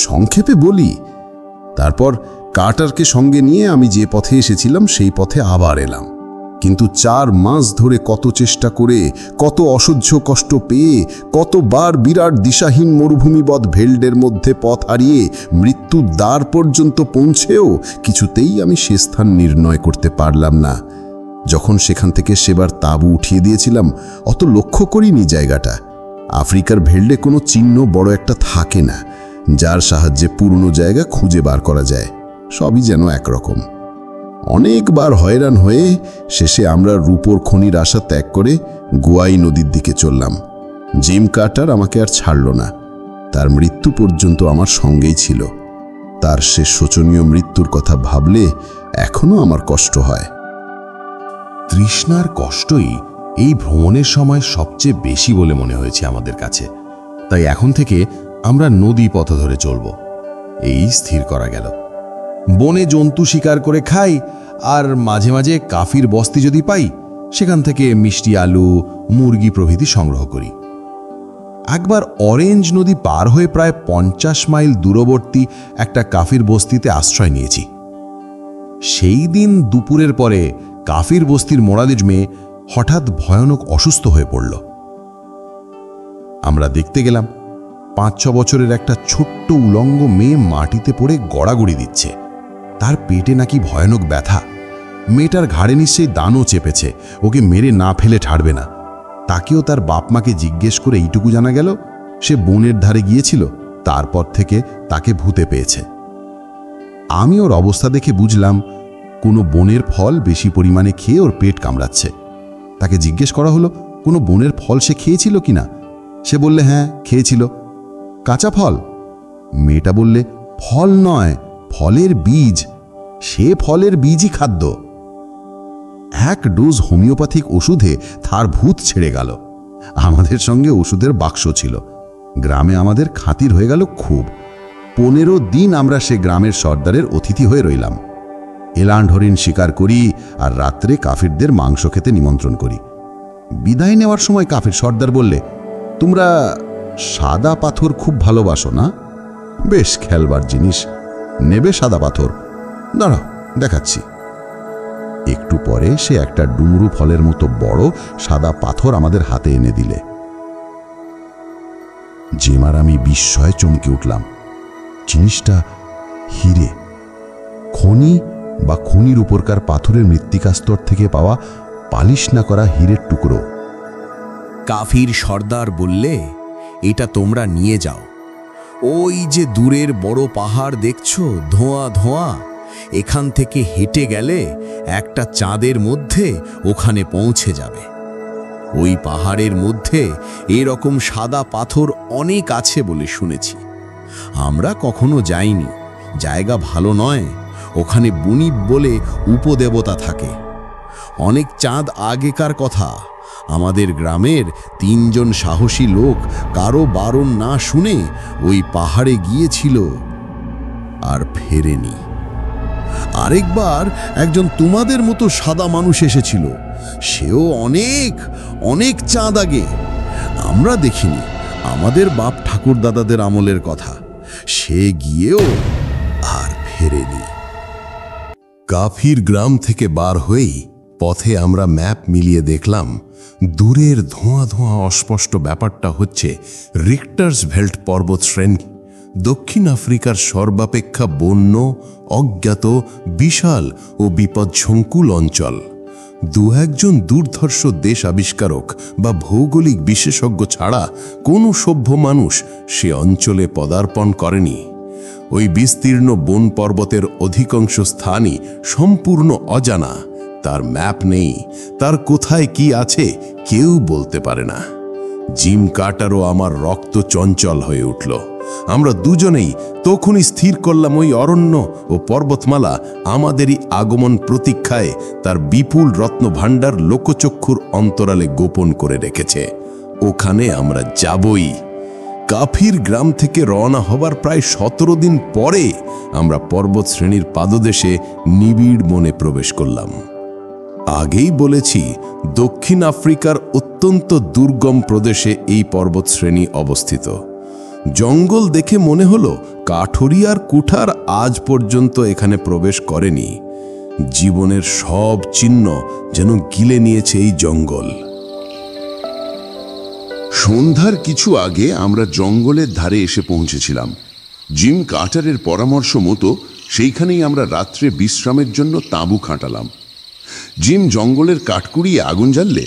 সংক্ষেপে বলি, তারপর কার্টারকে সঙ্গে নিয়ে আমি যে পথে এসেছিলাম সেই পথে আবার এলাম। কিন্তু 4 মাস ধরে কত চেষ্টা করে, কত অসহ্য কষ্ট পেয়ে, কতবার বিরাট দিশাহীন মরুভূমিবৎ ভেল্ডের মধ্যে পথ হারিয়ে মৃত্যুর দ্বার পর্যন্ত পৌঁছেও কিছুতেই আমি সে স্থান নির্ণয় করতে পারলাম না। যখন সেখান থেকে সেবার তাঁবু উঠিয়ে দিয়েছিলাম, অত লক্ষ্য করিনি জায়গাটা। আফ্রিকার ভেল্ডে কোনো চিহ্ন বড় একটা থাকে না, যার সাহায্যে পুরনো জায়গা খুঁজে বার করা যায়। সবই যেন একরকম। অনেকবার হয়রান হয়ে শেষে আমরা রূপোর খনির আশা ত্যাগ করে গোয়াই নদীর দিকে চললাম। জিম কার্টার আমাকে আর ছাড়ল না, তার মৃত্যু পর্যন্ত আমার সঙ্গেই ছিল। তার সে শোচনীয় মৃত্যুর কথা ভাবলে এখনো আমার কষ্ট হয়। তৃষ্ণার কষ্টই এই ভ্রমণের সময় সবচেয়ে বেশি বলে মনে হয়েছে আমাদের কাছে। তাই এখন থেকে আমরা নদী পথ ধরে চলব, এই স্থির করা গেল। বনে জন্তু শিকার করে খাই, আর মাঝে মাঝে কাফির বস্তি যদি পাই সেখান থেকে মিষ্টি আলু, মুরগি প্রভৃতি সংগ্রহ করি। একবার অরেঞ্জ নদী পার হয়ে প্রায় 50 মাইল দূরবর্তী একটা কাফির বস্তিতে আশ্রয় নিয়েছি। সেই দিন দুপুরের পরে কাফির বস্তির মোরালিজ মেয়ে হঠাৎ ভয়ানক অসুস্থ হয়ে পড়ল। আমরা দেখতে গেলাম 5-6 বছরের একটা ছোট্ট উলঙ্গ মেয়ে মাটিতে পড়ে গড়াগড়ি দিচ্ছে। তার পেটে নাকি ভয়ানক ব্যথা। মেয়েটার ঘাড়ে নিশ্চয়ই দানও চেপেছে, ওকে মেরে না ফেলে ছাড়বে না। তাকেও তার বাপ মাকে জিজ্ঞেস করে এইটুকু জানা গেল, সে বনের ধারে গিয়েছিল, তারপর থেকে তাকে ভূতে পেয়েছে। আমি ওর অবস্থা দেখে বুঝলাম কোনো বনের ফল বেশি পরিমাণে খেয়ে ওর পেট কামড়াচ্ছে। তাকে জিজ্ঞেস করা হলো কোনো বনের ফল সে খেয়েছিল কিনা। সে বললে হ্যাঁ খেয়েছিল। কাঁচা ফল? মেয়েটা বললে ফল নয়, ফলের বীজ। সে ফলের বীজই খাদ্য। 1 ডোজ হোমিওপ্যাথিক ওষুধে তার ভূত ছেড়ে গেল। আমাদের সঙ্গে ওষুধের বাক্স ছিল। গ্রামে আমাদের খাতির হয়ে গেল খুব। 15 দিন আমরা সে গ্রামের সর্দারের অতিথি হয়ে রইলাম। এলান্ড হরিণ শিকার করি আর রাত্রে কাফিরদের মাংস খেতে নিমন্ত্রণ করি। বিদায় নেওয়ার সময় কাফির সর্দার বললে, তোমরা সাদা পাথর খুব ভালোবাসো না? বেশ খেলবার জিনিস, নেবে সাদা পাথর? দাঁড়াও দেখাচ্ছি। একটু পরে সে একটা ডুমরু ফলের মতো বড় সাদা পাথর আমাদের হাতে এনে দিলে। জিমার আমি বিস্ময়ে চমকে উঠলাম। জিনিসটা হিরে, খনি বা খনির উপরকার পাথরের মৃত্তিকা স্তর থেকে পাওয়া পালিশ না করা হীরের টুকরো। কাফির সর্দার বললে, এটা তোমরা নিয়ে যাও। ওই যে দূরের বড় পাহাড় দেখছো, ধোঁয়া ধোঁয়া, এখান থেকে হেঁটে গেলে একটা চাঁদের মধ্যে ওখানে পৌঁছে যাবে। ওই পাহাড়ের মধ্যে এরকম সাদা পাথর অনেক আছে বলে শুনেছি। আমরা কখনো যাইনি, জায়গা ভালো নয়। ওখানে বুনিব বলে উপদেবতা থাকে। অনেক চাঁদ আগেকার কথা। আমাদের গ্রামের 3 জন সাহসী লোক কারো বারণ না শুনে ওই পাহাড়ে গিয়েছিল আর ফেরেনি। আরেকবার একজন তোমাদের মতো সাদা মানুষ এসেছিল, সেও অনেক অনেক চাঁদ আগে। আমরা দেখিনি, আমাদের বাপ ঠাকুর দাদাদের আমলের কথা। সে গিয়েও আর ফেরেনি। কাফির গ্রাম থেকে বার হয়েই পথে আমরা ম্যাপ মিলিয়ে দেখলাম দূরের ধোঁয়া ধোঁয়া অস্পষ্ট ব্যাপারটা হচ্ছে রিক্টার্স ভেল্ট পর্বত শ্রেণী। দক্ষিণ আফ্রিকার সর্বাপেক্ষা বন্য, অজ্ঞাত, বিশাল ও বিপদসংকুল অঞ্চল। 2-1 দুর্ধর্ষ দেশ আবিষ্কারক বা ভৌগোলিক বিশেষজ্ঞ ছাড়া কোনো সভ্য মানুষ সে অঞ্চলে পদার্পণ করেনি। ওই বিস্তীর্ণ বন পর্বতের অধিকাংশ স্থানই সম্পূর্ণ অজানা। তার ম্যাপ নেই, তার কোথায় কি আছে কেউ বলতে পারে না। জিম কার্টারও আমার রক্ত চঞ্চল হয়ে উঠল। আমরা দুজনেই তখনই স্থির করলাম ওই অরণ্য ও পর্বতমালা আমাদেরই আগমন প্রতীক্ষায় তার বিপুল রত্নভাণ্ডার লোকচক্ষুর অন্তরালে গোপন করে রেখেছে। ওখানে আমরা যাবই। কাফির গ্রাম থেকে রওনা হবার প্রায় 17 দিন পরে আমরা পর্বত শ্রেণীর পাদদেশে নিবিড় মনে প্রবেশ করলাম। আগেই বলেছি, দক্ষিণ আফ্রিকার অত্যন্ত দুর্গম প্রদেশে এই পর্বত শ্রেণী অবস্থিত। জঙ্গল দেখে মনে হলো কাঠুরিয়ার কুঠার আজ পর্যন্ত এখানে প্রবেশ করেনি। জীবনের সব চিহ্ন যেন গিলে নিয়েছে এই জঙ্গল। সন্ধ্যার কিছু আগে আমরা জঙ্গলের ধারে এসে পৌঁছেছিলাম। জিম কার্টারের পরামর্শ মতো সেইখানেই আমরা রাত্রে বিশ্রামের জন্য তাঁবু খাটালাম। জিম জঙ্গলের কাঠ কুড়িয়ে আগুন জ্বাললে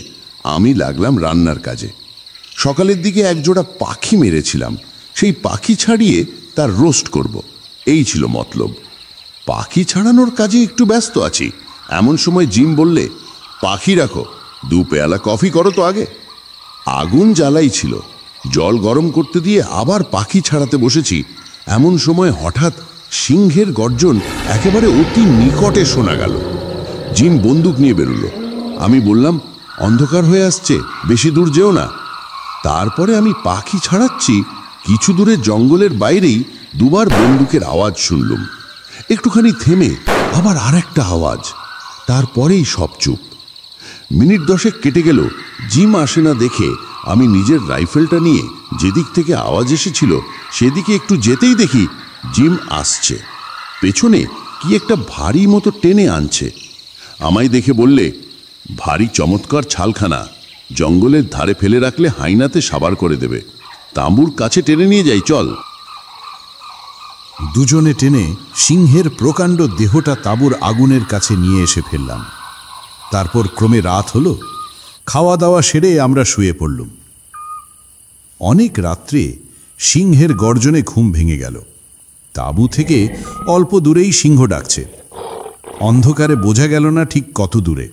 আমি লাগলাম রান্নার কাজে। সকালের দিকে একজোড়া পাখি মেরেছিলাম, সেই পাখি ছাড়িয়ে তার রোস্ট করব, এই ছিল মতলব। পাখি ছাড়ানোর কাজে একটু ব্যস্ত আছি। এমন সময় জিম বললে, পাখি রাখো, 2 পেয়ালা কফি করো তো আগে। আগুন জ্বালাই ছিল, জল গরম করতে দিয়ে আবার পাখি ছাড়াতে বসেছি। এমন সময় হঠাৎ সিংহের গর্জন একেবারে অতি নিকটে শোনা গেল। জিম বন্দুক নিয়ে বেরোলো। আমি বললাম, অন্ধকার হয়ে আসছে, বেশি দূর যেও না। তারপরে আমি পাখি ছাড়াচ্ছি, কিছু দূরে জঙ্গলের বাইরেই 2 বার বন্দুকের আওয়াজ শুনলুম। একটুখানি থেমে আবার আরেকটা আওয়াজ, তারপরেই সব চুপ। মিনিট 10 কেটে গেল। জিম আসে না দেখে আমি নিজের রাইফেলটা নিয়ে যেদিক থেকে আওয়াজ এসেছিল সেদিকে একটু যেতেই দেখি জিম আসছে। পেছনে কি একটা ভারী মতো টেনে আনছে। আমায় দেখে বললে, ভারী চমৎকার ছালখানা, জঙ্গলের ধারে ফেলে রাখলে হাইনাতে সাবার করে দেবে। তাঁবুর কাছে টেনে নিয়ে যাই, চল। দুজনে টেনে সিংহের প্রকাণ্ড দেহটা তাঁবুর আগুনের কাছে নিয়ে এসে ফেললাম। তারপর ক্রমে রাত হলো। খাওয়া দাওয়া সেরে আমরা শুয়ে পড়লুম। অনেক রাত্রে সিংহের গর্জনে ঘুম ভেঙে গেল। তাঁবু থেকে অল্প দূরেই সিংহ ডাকছে। অন্ধকারে বোঝা গেল না ঠিক কত দূরে।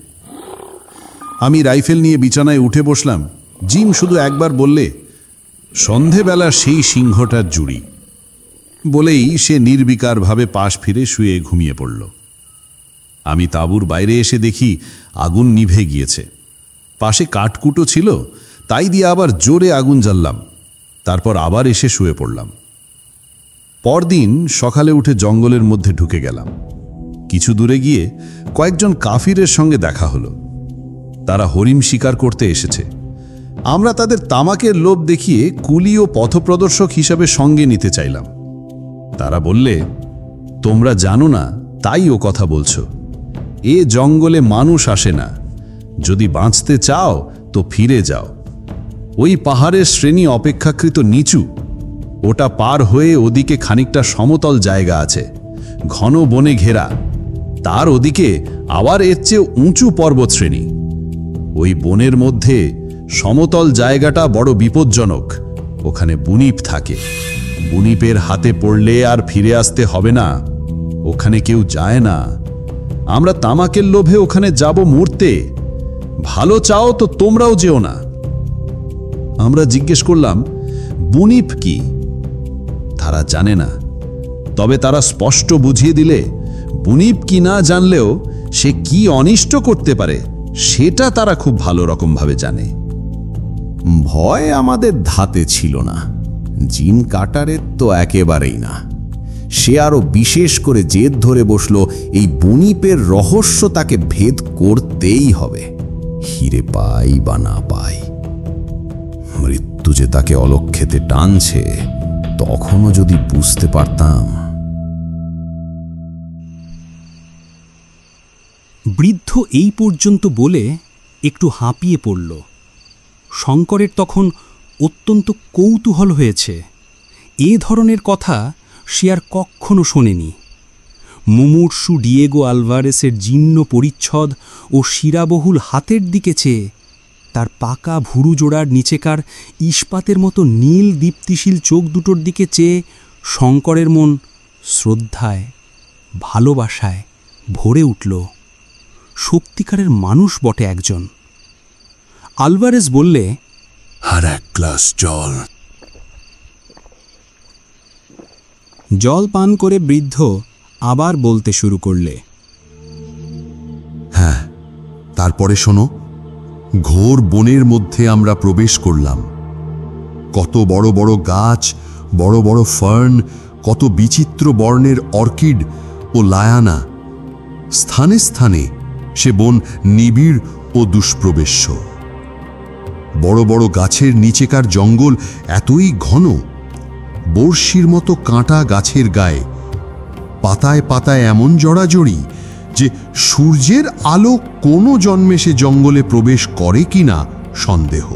আমি রাইফেল নিয়ে বিছানায় উঠে বসলাম। জিম শুধু একবার বললে, সন্ধেবেলা সেই সিংহটার জুড়ি, বলেই সে নির্বিকারভাবে পাশ ফিরে শুয়ে ঘুমিয়ে পড়ল। আমি তাঁবুর বাইরে এসে দেখি আগুন নিভে গিয়েছে। পাশে কাঠকুটো ছিল, তাই দিয়ে আবার জোরে আগুন জ্বাললাম। তারপর আবার এসে শুয়ে পড়লাম। পরদিন সকালে উঠে জঙ্গলের মধ্যে ঢুকে গেলাম। কিছু দূরে গিয়ে কয়েকজন কাফিরের সঙ্গে দেখা হলো। তারা হরিণ শিকার করতে এসেছে। আমরা তাদের তামাকের লোভ দেখিয়ে কুলি ও পথপ্রদর্শক হিসাবে সঙ্গে নিতে চাইলাম। তারা বললে, তোমরা জানো না তাই ও কথা বলছো। এ জঙ্গলে মানুষ আসে না, যদি বাঁচতে চাও তো ফিরে যাও। ওই পাহাড়ের শ্রেণী অপেক্ষাকৃত নিচু, ওটা পার হয়ে ওদিকে খানিকটা সমতল জায়গা আছে, ঘন বনে ঘেরা। তার ওদিকে আবার এর চেয়ে উঁচু পর্বতশ্রেণী। ওই বনের মধ্যে সমতল জায়গাটা বড় বিপজ্জনক, ওখানে বুনিপ থাকে। বুনিপের হাতে পড়লে আর ফিরে আসতে হবে না, ওখানে কেউ যায় না। আমরা তামাকের লোভে ওখানে যাব মরতে, ভালো চাও তো তোমরাও যেও না। আমরা জিজ্ঞেস করলাম, বুনিপ কি? তারা জানে না, তবে তারা স্পষ্ট বুঝিয়ে দিলে, বুনিপ কি না জানলেও সে কি অনিষ্ট করতে পারে সেটা তারা খুব ভালো রকমভাবে জানে। ভয় আমাদের ধাতে ছিল না, জিম কাটারের তো একেবারেই না। সে আরো বিশেষ করে জেদ ধরে বসল, এই বুনিপের রহস্য তাকে ভেদ করতেই হবে, হিরে পাই বা না পাই। মৃত্যু যে তাকে অলক্ষেতে টানছে তখনও যদি বুঝতে পারতাম। বৃদ্ধ এই পর্যন্ত বলে একটু হাঁপিয়ে পড়ল। শঙ্করের তখন অত্যন্ত কৌতূহল হয়েছে। এ ধরনের কথা সে আর কখনো শোনেনি। মুমূর্ষু ডিয়েগো আলভারেসের জীর্ণ পরিচ্ছদ ও শিরাবহুল হাতের দিকে চেয়ে, তার পাকা ভুরু জোড়ার নিচেকার ইস্পাতের মতো নীল দীপ্তিশীল চোখ দুটোর দিকে চেয়ে শঙ্করের মন শ্রদ্ধায়, ভালোবাসায় ভরে উঠল। সত্যিকারের মানুষ বটে একজন। আলভারেস বললে, আর এক গ্লাস জল। জল পান করে বৃদ্ধ আবার বলতে শুরু করলে, হ্যাঁ, তারপরে শোনো। ঘোর বনের মধ্যে আমরা প্রবেশ করলাম। কত বড় বড় গাছ, বড় বড় ফার্ন, কত বিচিত্র বর্ণের অর্কিড ও লায়ানা। স্থানে স্থানে সে বন নিবিড় ও দুষ্প্রবেশ্য। বড় বড় গাছের নিচেকার জঙ্গল এতই ঘন, বর্ষির মতো কাঁটা গাছের গায়ে, পাতায় পাতায় এমন জড়াজড়ি যে সূর্যের আলো কোনো জন্মে সে জঙ্গলে প্রবেশ করে কিনা সন্দেহ।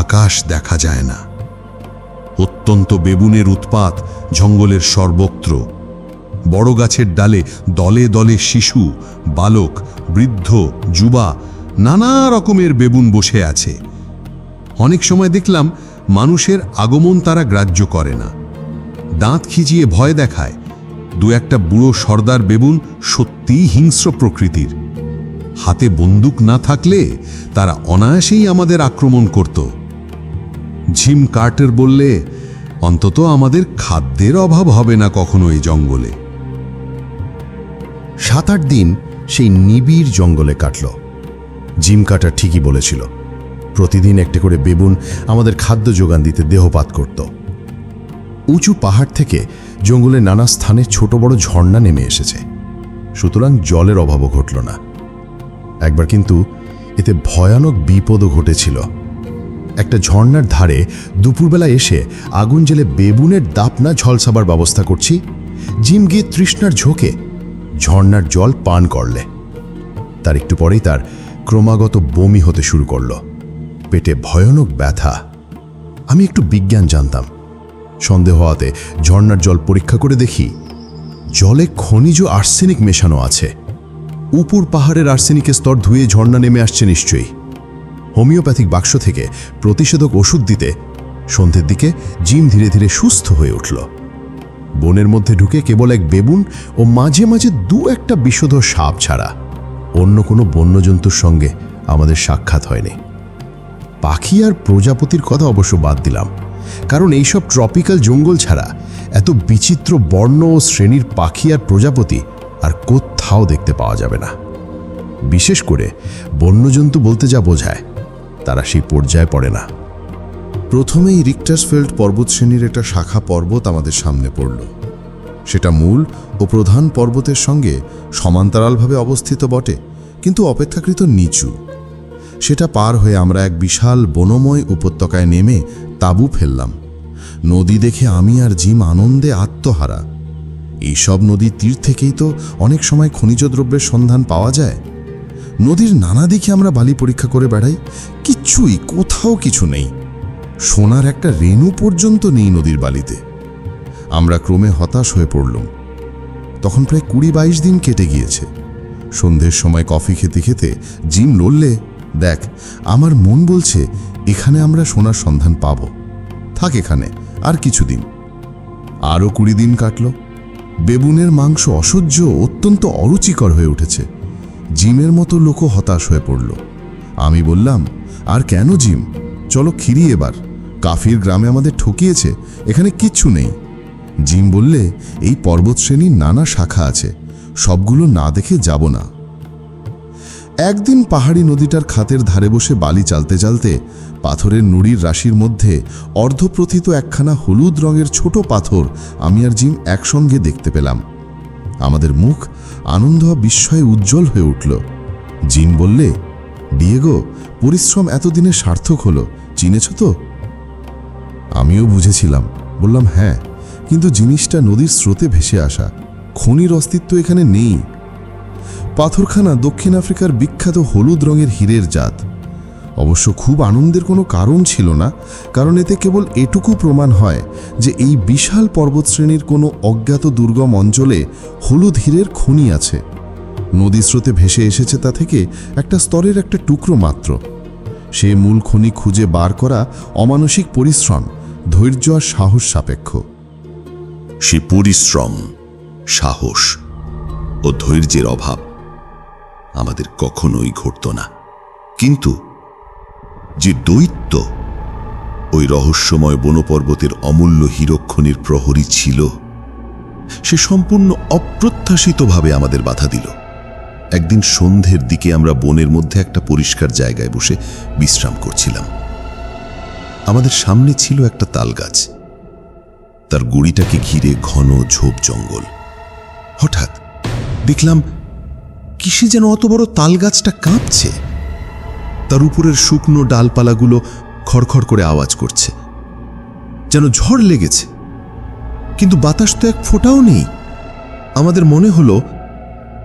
আকাশ দেখা যায় না। অত্যন্ত বেবুনের উৎপাত জঙ্গলের সর্বত্র। বড় গাছের ডালে দলে দলে শিশু, বালক, বৃদ্ধ, যুবা, নানা রকমের বেবুন বসে আছে। অনেক সময় দেখলাম মানুষের আগমন তারা গ্রাহ্য করে না, দাঁত খিচিয়ে ভয় দেখায়, দু একটা বুড়ো সর্দার বেবুন সত্যিই হিংস্র প্রকৃতির। হাতে বন্দুক না থাকলে তারা অনায়াসেই আমাদের আক্রমণ করত। জিম কার্টার বললে, অন্তত আমাদের খাদ্যের অভাব হবে না কখনো এই জঙ্গলে। 7-8 দিন সেই নিবিড় জঙ্গলে কাটল। জিম কার্টার ঠিকই বলেছিল, প্রতিদিন একটি করে বেবুন আমাদের খাদ্য যোগান দিতে দেহপাত করত। উঁচু পাহাড় থেকে জঙ্গলের নানা স্থানে ছোট বড় ঝর্ণা নেমে এসেছে, সুতরাং জলের অভাবও ঘটল না। একবার কিন্তু এতে ভয়ানক বিপদও ঘটেছিল। একটা ঝর্ণার ধারে দুপুরবেলা এসে আগুন জেলে বেবুনের দাপনা ঝলসাবার ব্যবস্থা করছি, জিম গিয়ে তৃষ্ণার ঝোঁকে ঝর্ণার জল পান করলে। তার একটু পরেই তার ক্রমাগত বমি হতে শুরু করল, পেটে ভয়ানক ব্যথা। আমি একটু বিজ্ঞান জানতাম। সন্দেহ হওয়াতে ঝর্ণার জল পরীক্ষা করে দেখি জলে খনিজ আর্সেনিক মেশানো আছে। উপর পাহাড়ের আর্সেনিকের স্তর ধুয়ে ঝর্ণা নেমে আসছে নিশ্চয়ই। হোমিওপ্যাথিক বাক্স থেকে প্রতিষেধক ওষুধ দিতে সন্ধ্যের দিকে জিম ধীরে ধীরে সুস্থ হয়ে উঠল। বনের মধ্যে ঢুকে কেবল এক বেবুন ও মাঝে মাঝে 2-1টা বিষধর সাপ ছাড়া অন্য কোনো বন্যজন্তুর সঙ্গে আমাদের সাক্ষাৎ হয়নি। পাখি আর প্রজাপতির কথা অবশ্য বাদ দিলাম, কারণ এইসব ট্রপিক্যাল জঙ্গল ছাড়া এত বিচিত্র বর্ণ ও শ্রেণীর পাখি আর প্রজাপতি আর কোথাও দেখতে পাওয়া যাবে না। বিশেষ করে বন্যজন্তু বলতে যা বোঝায় তারা সেই পর্যায়ে পড়ে না। প্রথমেই রিক্টার্সফেল্ড পর্বতশ্রেণীর একটা শাখা পর্বত আমাদের সামনে পড়ল। সেটা মূল ও প্রধান পর্বতের সঙ্গে সমান্তরালভাবে অবস্থিত বটে, কিন্তু অপেক্ষাকৃত নিচু। সেটা পার হয়ে আমরা এক বিশাল বনময় উপত্যকায় নেমে তাঁবু ফেললাম। নদী দেখে আমি আর জিম আনন্দে আত্মহারা। এইসব নদীর তীর থেকেই তো অনেক সময় খনিজ দ্রব্যের সন্ধান পাওয়া যায়। নদীর নানা দিকে আমরা বালি পরীক্ষা করে বেড়াই, কিচ্ছুই, কোথাও কিছু নেই। সোনার একটা রেণু পর্যন্ত নেই নদীর বালিতে। আমরা ক্রমে হতাশ হয়ে পড়লাম। তখন প্রায় 20-22 দিন কেটে গিয়েছে। সন্ধ্যের সময় কফি খেতে খেতে জিম বললে, দেখ, আমার মন বলছে এখানে আমরা সোনার সন্ধান পাব, থাক এখানে আর কিছুদিন। আরও 20 দিন কাটল। বেবুনের মাংস অসহ্য, অত্যন্ত অরুচিকর হয়ে উঠেছে। জিমের মতো লোকও হতাশ হয়ে পড়ল। আমি বললাম, আর কেন জিম, চলো খিরি এবার। কাফির গ্রামে আমাদের ঠকিয়েছে, এখানে কিচ্ছু নেই। জিম বললে, এই পর্বতশ্রেণীর নানা শাখা আছে, সবগুলো না দেখে যাব না। একদিন পাহাড়ি নদীটার খাতের ধারে বসে বালি চালতে চালতে পাথরের নুড়ির রাশির মধ্যে অর্ধপ্রথিত একখানা হলুদ রঙের ছোট পাথর আমি আর জিম একসঙ্গে দেখতে পেলাম। আমাদের মুখ আনন্দ ও বিস্ময়ে উজ্জ্বল হয়ে উঠল। জিম বললে, ডিয়েগো, পরিশ্রম এতদিনে সার্থক হলো, চিনেছ তো? আমিও বুঝেছিলাম, বললাম হ্যাঁ, কিন্তু জিনিসটা নদীর স্রোতে ভেসে আসা, খনির অস্তিত্ব এখানে নেই। পাথরখানা দক্ষিণ আফ্রিকার বিখ্যাত হলুদ রঙের হীরের জাত। অবশ্য খুব আনন্দের কোনো কারণ ছিল না, কারণ এতে কেবল এটুকু প্রমাণ হয় যে এই বিশাল পর্বতশ্রেণীর কোনো অজ্ঞাত দুর্গম অঞ্চলে হলুদ হীরের খনি আছে। নদী স্রোতে ভেসে এসেছে তা থেকে একটা স্তরের একটা টুকরো মাত্র। সে মূল খনি খুঁজে বার করা অমানসিক পরিশ্রম, ধৈর্য আর সাহস সাপেক্ষ। সে পরিশ্রম, সাহস ও ধৈর্যের অভাব আমাদের কখনোই ঘটত না। কিন্তু যে দৈত্য ওই রহস্যময় বনপর্বতের অমূল্য হীরকখনির প্রহরী ছিল, সে সম্পূর্ণ অপ্রত্যাশিতভাবে আমাদের বাধা দিল। একদিন সন্ধ্যের দিকে আমরা বনের মধ্যে একটা পরিষ্কার জায়গায় বসে বিশ্রাম করছিলাম। আমাদের সামনে ছিল একটা তালগাছ, তার গুড়িটাকে ঘিরে ঘন ঝোপ জঙ্গল। হঠাৎ দেখলাম কিসে যেন অত বড় তালগাছটা কাঁপছে। তার উপরের শুকনো ডালপালাগুলো খড়খড় করে আওয়াজ করছে, যেন ঝড় লেগেছে, কিন্তু বাতাস তো এক ফোঁটাও নেই। আমাদের মনে হলো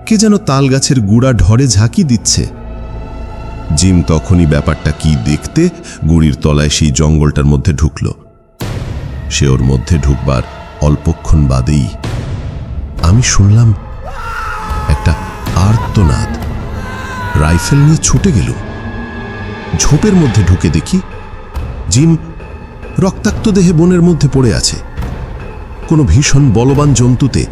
কে যেন তালগাছের গুড়া ঢরে ঝাঁকি দিচ্ছে। জিম তখনই ব্যাপারটা কি দেখতে গুড়ির তলায় সেই জঙ্গলটার মধ্যে ঢুকল। সে ওর মধ্যে ঢুকবার অল্পক্ষণ বাদেই আমি শুনলাম একটা আর্তনাদ। রাইফেল নিয়ে ছুটে গেল। ঝোপের মধ্যে ঢুকে দেখি জিম রক্তাক্ত দেহে বনের মধ্যে পড়ে আছে। কোনো ভীষণ বলবান জন্তুতে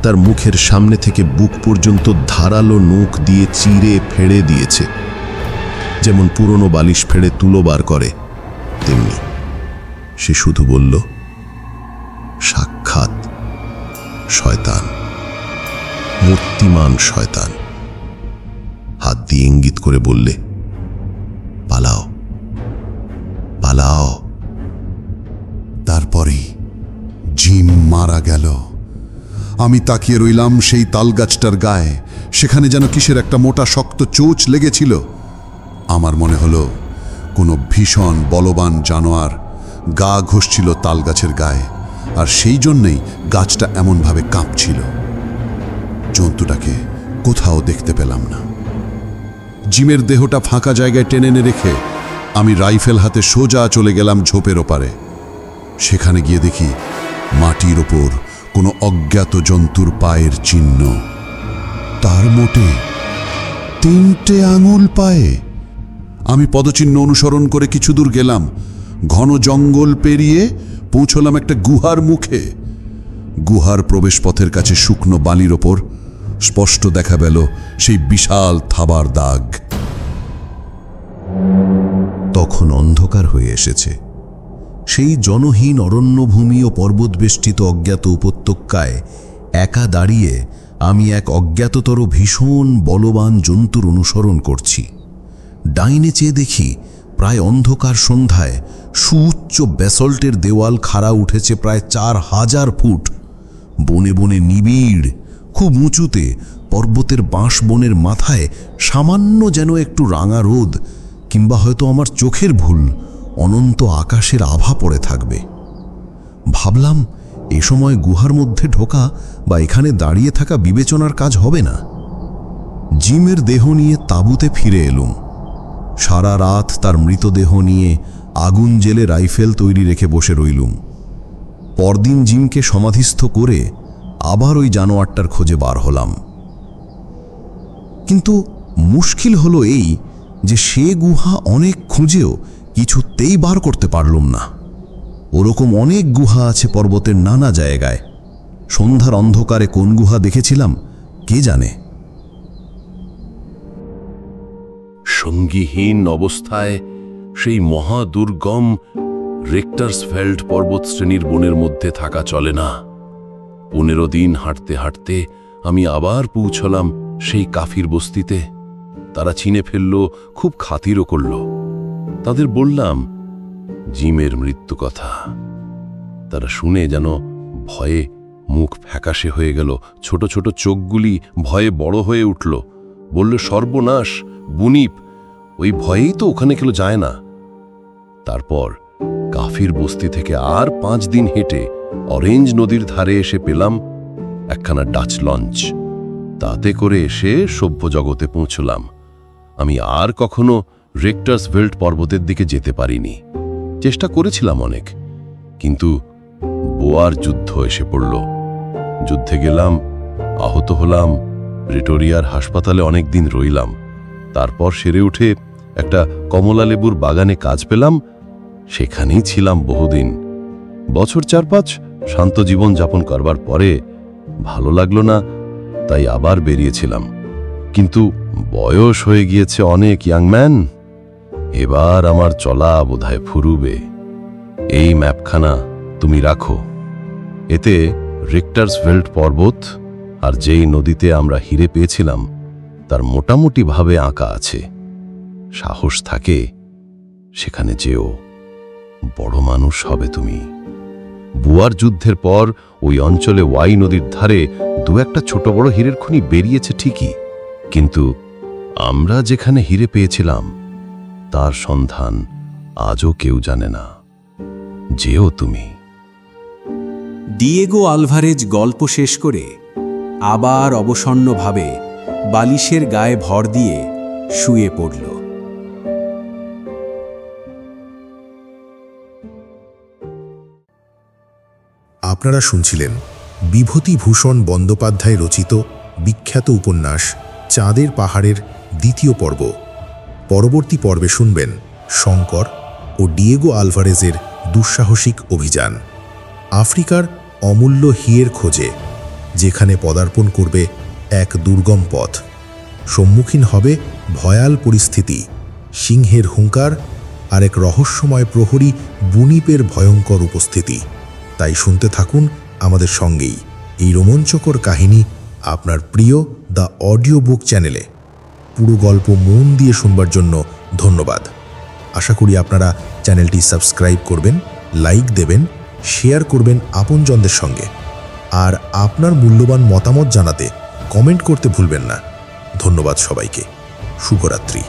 তার মুখের সামনে থেকে বুক পর্যন্ত ধারালো নখ দিয়ে চিরে ফেড়ে দিয়েছে। যেমন পুরনো বালিশ ফেড়ে তুলো বার করে, তেমনি। সে শুধু বলল, সাক্ষাৎ শয়তান, মূর্তিমান শয়তান। হাত দিয়ে ইঙ্গিত করে বললে, পালাও, পালাও। তারপরেই জিম মারা গেল। আমি তাকিয়ে রইলাম সেই তালগাছটার গায়ে। সেখানে যেন কিসের একটা মোটা শক্ত চোঁচ লেগেছিল। আমার মনে হলো কোনো ভীষণ বলবান জানোয়ার গা ঘষছিল তালগাছের গায়ে, আর সেই জন্যেই গাছটা এমনভাবে কাঁপছিল। জন্তুটাকে কোথাও দেখতে পেলাম না। জিমের দেহটা ফাঁকা জায়গায় টেনে এনে রেখে আমি রাইফেল হাতে সোজা চলে গেলাম ঝোপের ওপারে। সেখানে গিয়ে দেখি মাটির ওপর কোনো অজ্ঞাত জন্তুর পায়ের চিহ্ন। তার মোটে 3টে আঙুল পায়ে। আমি পদচিহ্ন অনুসরণ করে কিছু দূর গেলাম। ঘন জঙ্গল পেরিয়ে পৌঁছলাম একটা গুহার মুখে। গুহার প্রবেশপথের কাছে শুকনো বালির ওপর স্পষ্ট দেখা গেল সেই বিশাল থাবার দাগ। তখন অন্ধকার হয়ে এসেছে। সেই জনহীন অরণ্যভূমি ও পর্বতবেষ্টিত অজ্ঞাত উপত্যকায় একা দাঁড়িয়ে আমি এক অজ্ঞাততর ভীষণ বলবান জন্তুর অনুসরণ করছি। ডাইনে চেয়ে দেখি প্রায় অন্ধকার সন্ধ্যায় সুউচ্চ ব্যাসল্টের দেওয়াল খাড়া উঠেছে প্রায় 4000 ফুট। বনে বনে নিবিড়, খুব উঁচুতে পর্বতের বাঁশ বনের মাথায় সামান্য যেন একটু রাঙা রোদ, কিংবা হয়তো আমার চোখের ভুল, অনন্ত আকাশের আভা পড়ে থাকবে। ভাবলাম এ সময় গুহার মধ্যে ঢোকা বা এখানে দাঁড়িয়ে থাকা বিবেচনার কাজ হবে না। জিমের দেহ নিয়ে তাঁবুতে ফিরে এলুম। সারা রাত তার মৃতদেহ নিয়ে আগুন জেলে রাইফেল তৈরি রেখে বসে রইলুম। পরদিন জিমকে সমাধিস্থ করে আবার ওই জানোয়ারটার খোঁজে বার হলাম। কিন্তু মুশকিল হলো এই যে সে গুহা অনেক খুঁজেও কিছুতেই বার করতে পারলুম না। ওরকম অনেক গুহা আছে পর্বতের নানা জায়গায়। সন্ধ্যার অন্ধকারে কোন গুহা দেখেছিলাম কে জানে। সঙ্গীহীন অবস্থায় সেই মহাদুর্গম রেক্টার্সফেল্ড পর্বতশ্রেণীর বনের মধ্যে থাকা চলে না। 15 দিন হাঁটতে হাঁটতে আমি আবার পৌঁছলাম সেই কাফির বস্তিতে। তারা চিনে ফেলল, খুব খাতিরও করল। তাদের বললাম জিমের মৃত্যু কথা। তারা শুনে যেন ভয়ে মুখ ফ্যাকাশে হয়ে গেল, ছোট ছোট চোখগুলি ভয়ে বড় হয়ে উঠল। বলল, সর্বনাশ, বুনিপ, ওই ভয়েই তো ওখানে কেউ যায় না। তারপর কাফির বস্তি থেকে আর 5 দিন হেঁটে অরেঞ্জ নদীর ধারে এসে পেলাম একখানা ডাচ লঞ্চ। তাতে করে এসে সভ্য জগতে পৌঁছলাম। আমি আর কখনো রেক্টার্সভেল্ড পর্বতের দিকে যেতে পারিনি। চেষ্টা করেছিলাম অনেক, কিন্তু বোয়ার যুদ্ধ এসে পড়ল। যুদ্ধে গেলাম, আহত হলাম, প্রেটোরিয়ার হাসপাতালে অনেক দিন রইলাম। তারপর সেরে উঠে একটা কমলা লেবুর বাগানে কাজ পেলাম। সেখানেই ছিলাম বহুদিন। বছর 4-5 শান্ত জীবন যাপন করবার পরে ভালো লাগলো না, তাই আবার বেরিয়েছিলাম। কিন্তু বয়স হয়ে গিয়েছে অনেক, ইয়াংম্যান। এবার আমার চলা বোধহয় ফুরুবে। এই ম্যাপখানা তুমি রাখো। এতে রেক্টার্সভেল্ড পর্বত আর যেই নদীতে আমরা হিরে পেয়েছিলাম তার মোটামুটি ভাবে আঁকা আছে। সাহস থাকে সেখানে যেও, বড় মানুষ হবে তুমি। বুয়ার যুদ্ধের পর ওই অঞ্চলে ওয়াই নদীর ধারে 2-1টা ছোট বড় হীরের খনি বেরিয়েছে ঠিকই, কিন্তু আমরা যেখানে হিরে পেয়েছিলাম তার সন্ধান আজও কেউ জানে না। যেও তুমি। ডিয়েগো আলভারেজ গল্প শেষ করে আবার অবসন্নভাবে বালিশের গায়ে ভর দিয়ে শুয়ে পড়ল। আপনারা শুনছিলেন বিভূতিভূষণ বন্দ্যোপাধ্যায় রচিত বিখ্যাত উপন্যাস চাঁদের পাহাড়ের 2য় পর্ব। পরবর্তী পর্বে শুনবেন শঙ্কর ও ডিয়েগো আলভারেজের দুঃসাহসিক অভিযান আফ্রিকার অমূল্য হিয়ের খোঁজে। যেখানে পদার্পণ করবে এক দুর্গম পথ। সম্মুখীন হবে ভয়াল পরিস্থিতি, সিংহের হুঙ্কার আর এক রহস্যময় প্রহরী বুনিপের ভয়ঙ্কর উপস্থিতি। তাই শুনতে থাকুন আমাদের সঙ্গেই এই রোমাঞ্চকর কাহিনী আপনার প্রিয় দ্য অডিও বুক চ্যানেলে। পুরো গল্প মন দিয়ে শুনবার জন্য ধন্যবাদ। আশা করি আপনারা চ্যানেলটি সাবস্ক্রাইব করবেন, লাইক দেবেন, শেয়ার করবেন আপনজনদের সঙ্গে, আর আপনার মূল্যবান মতামত জানাতে কমেন্ট করতে ভুলবেন না। ধন্যবাদ সবাইকে। শুভরাত্রি।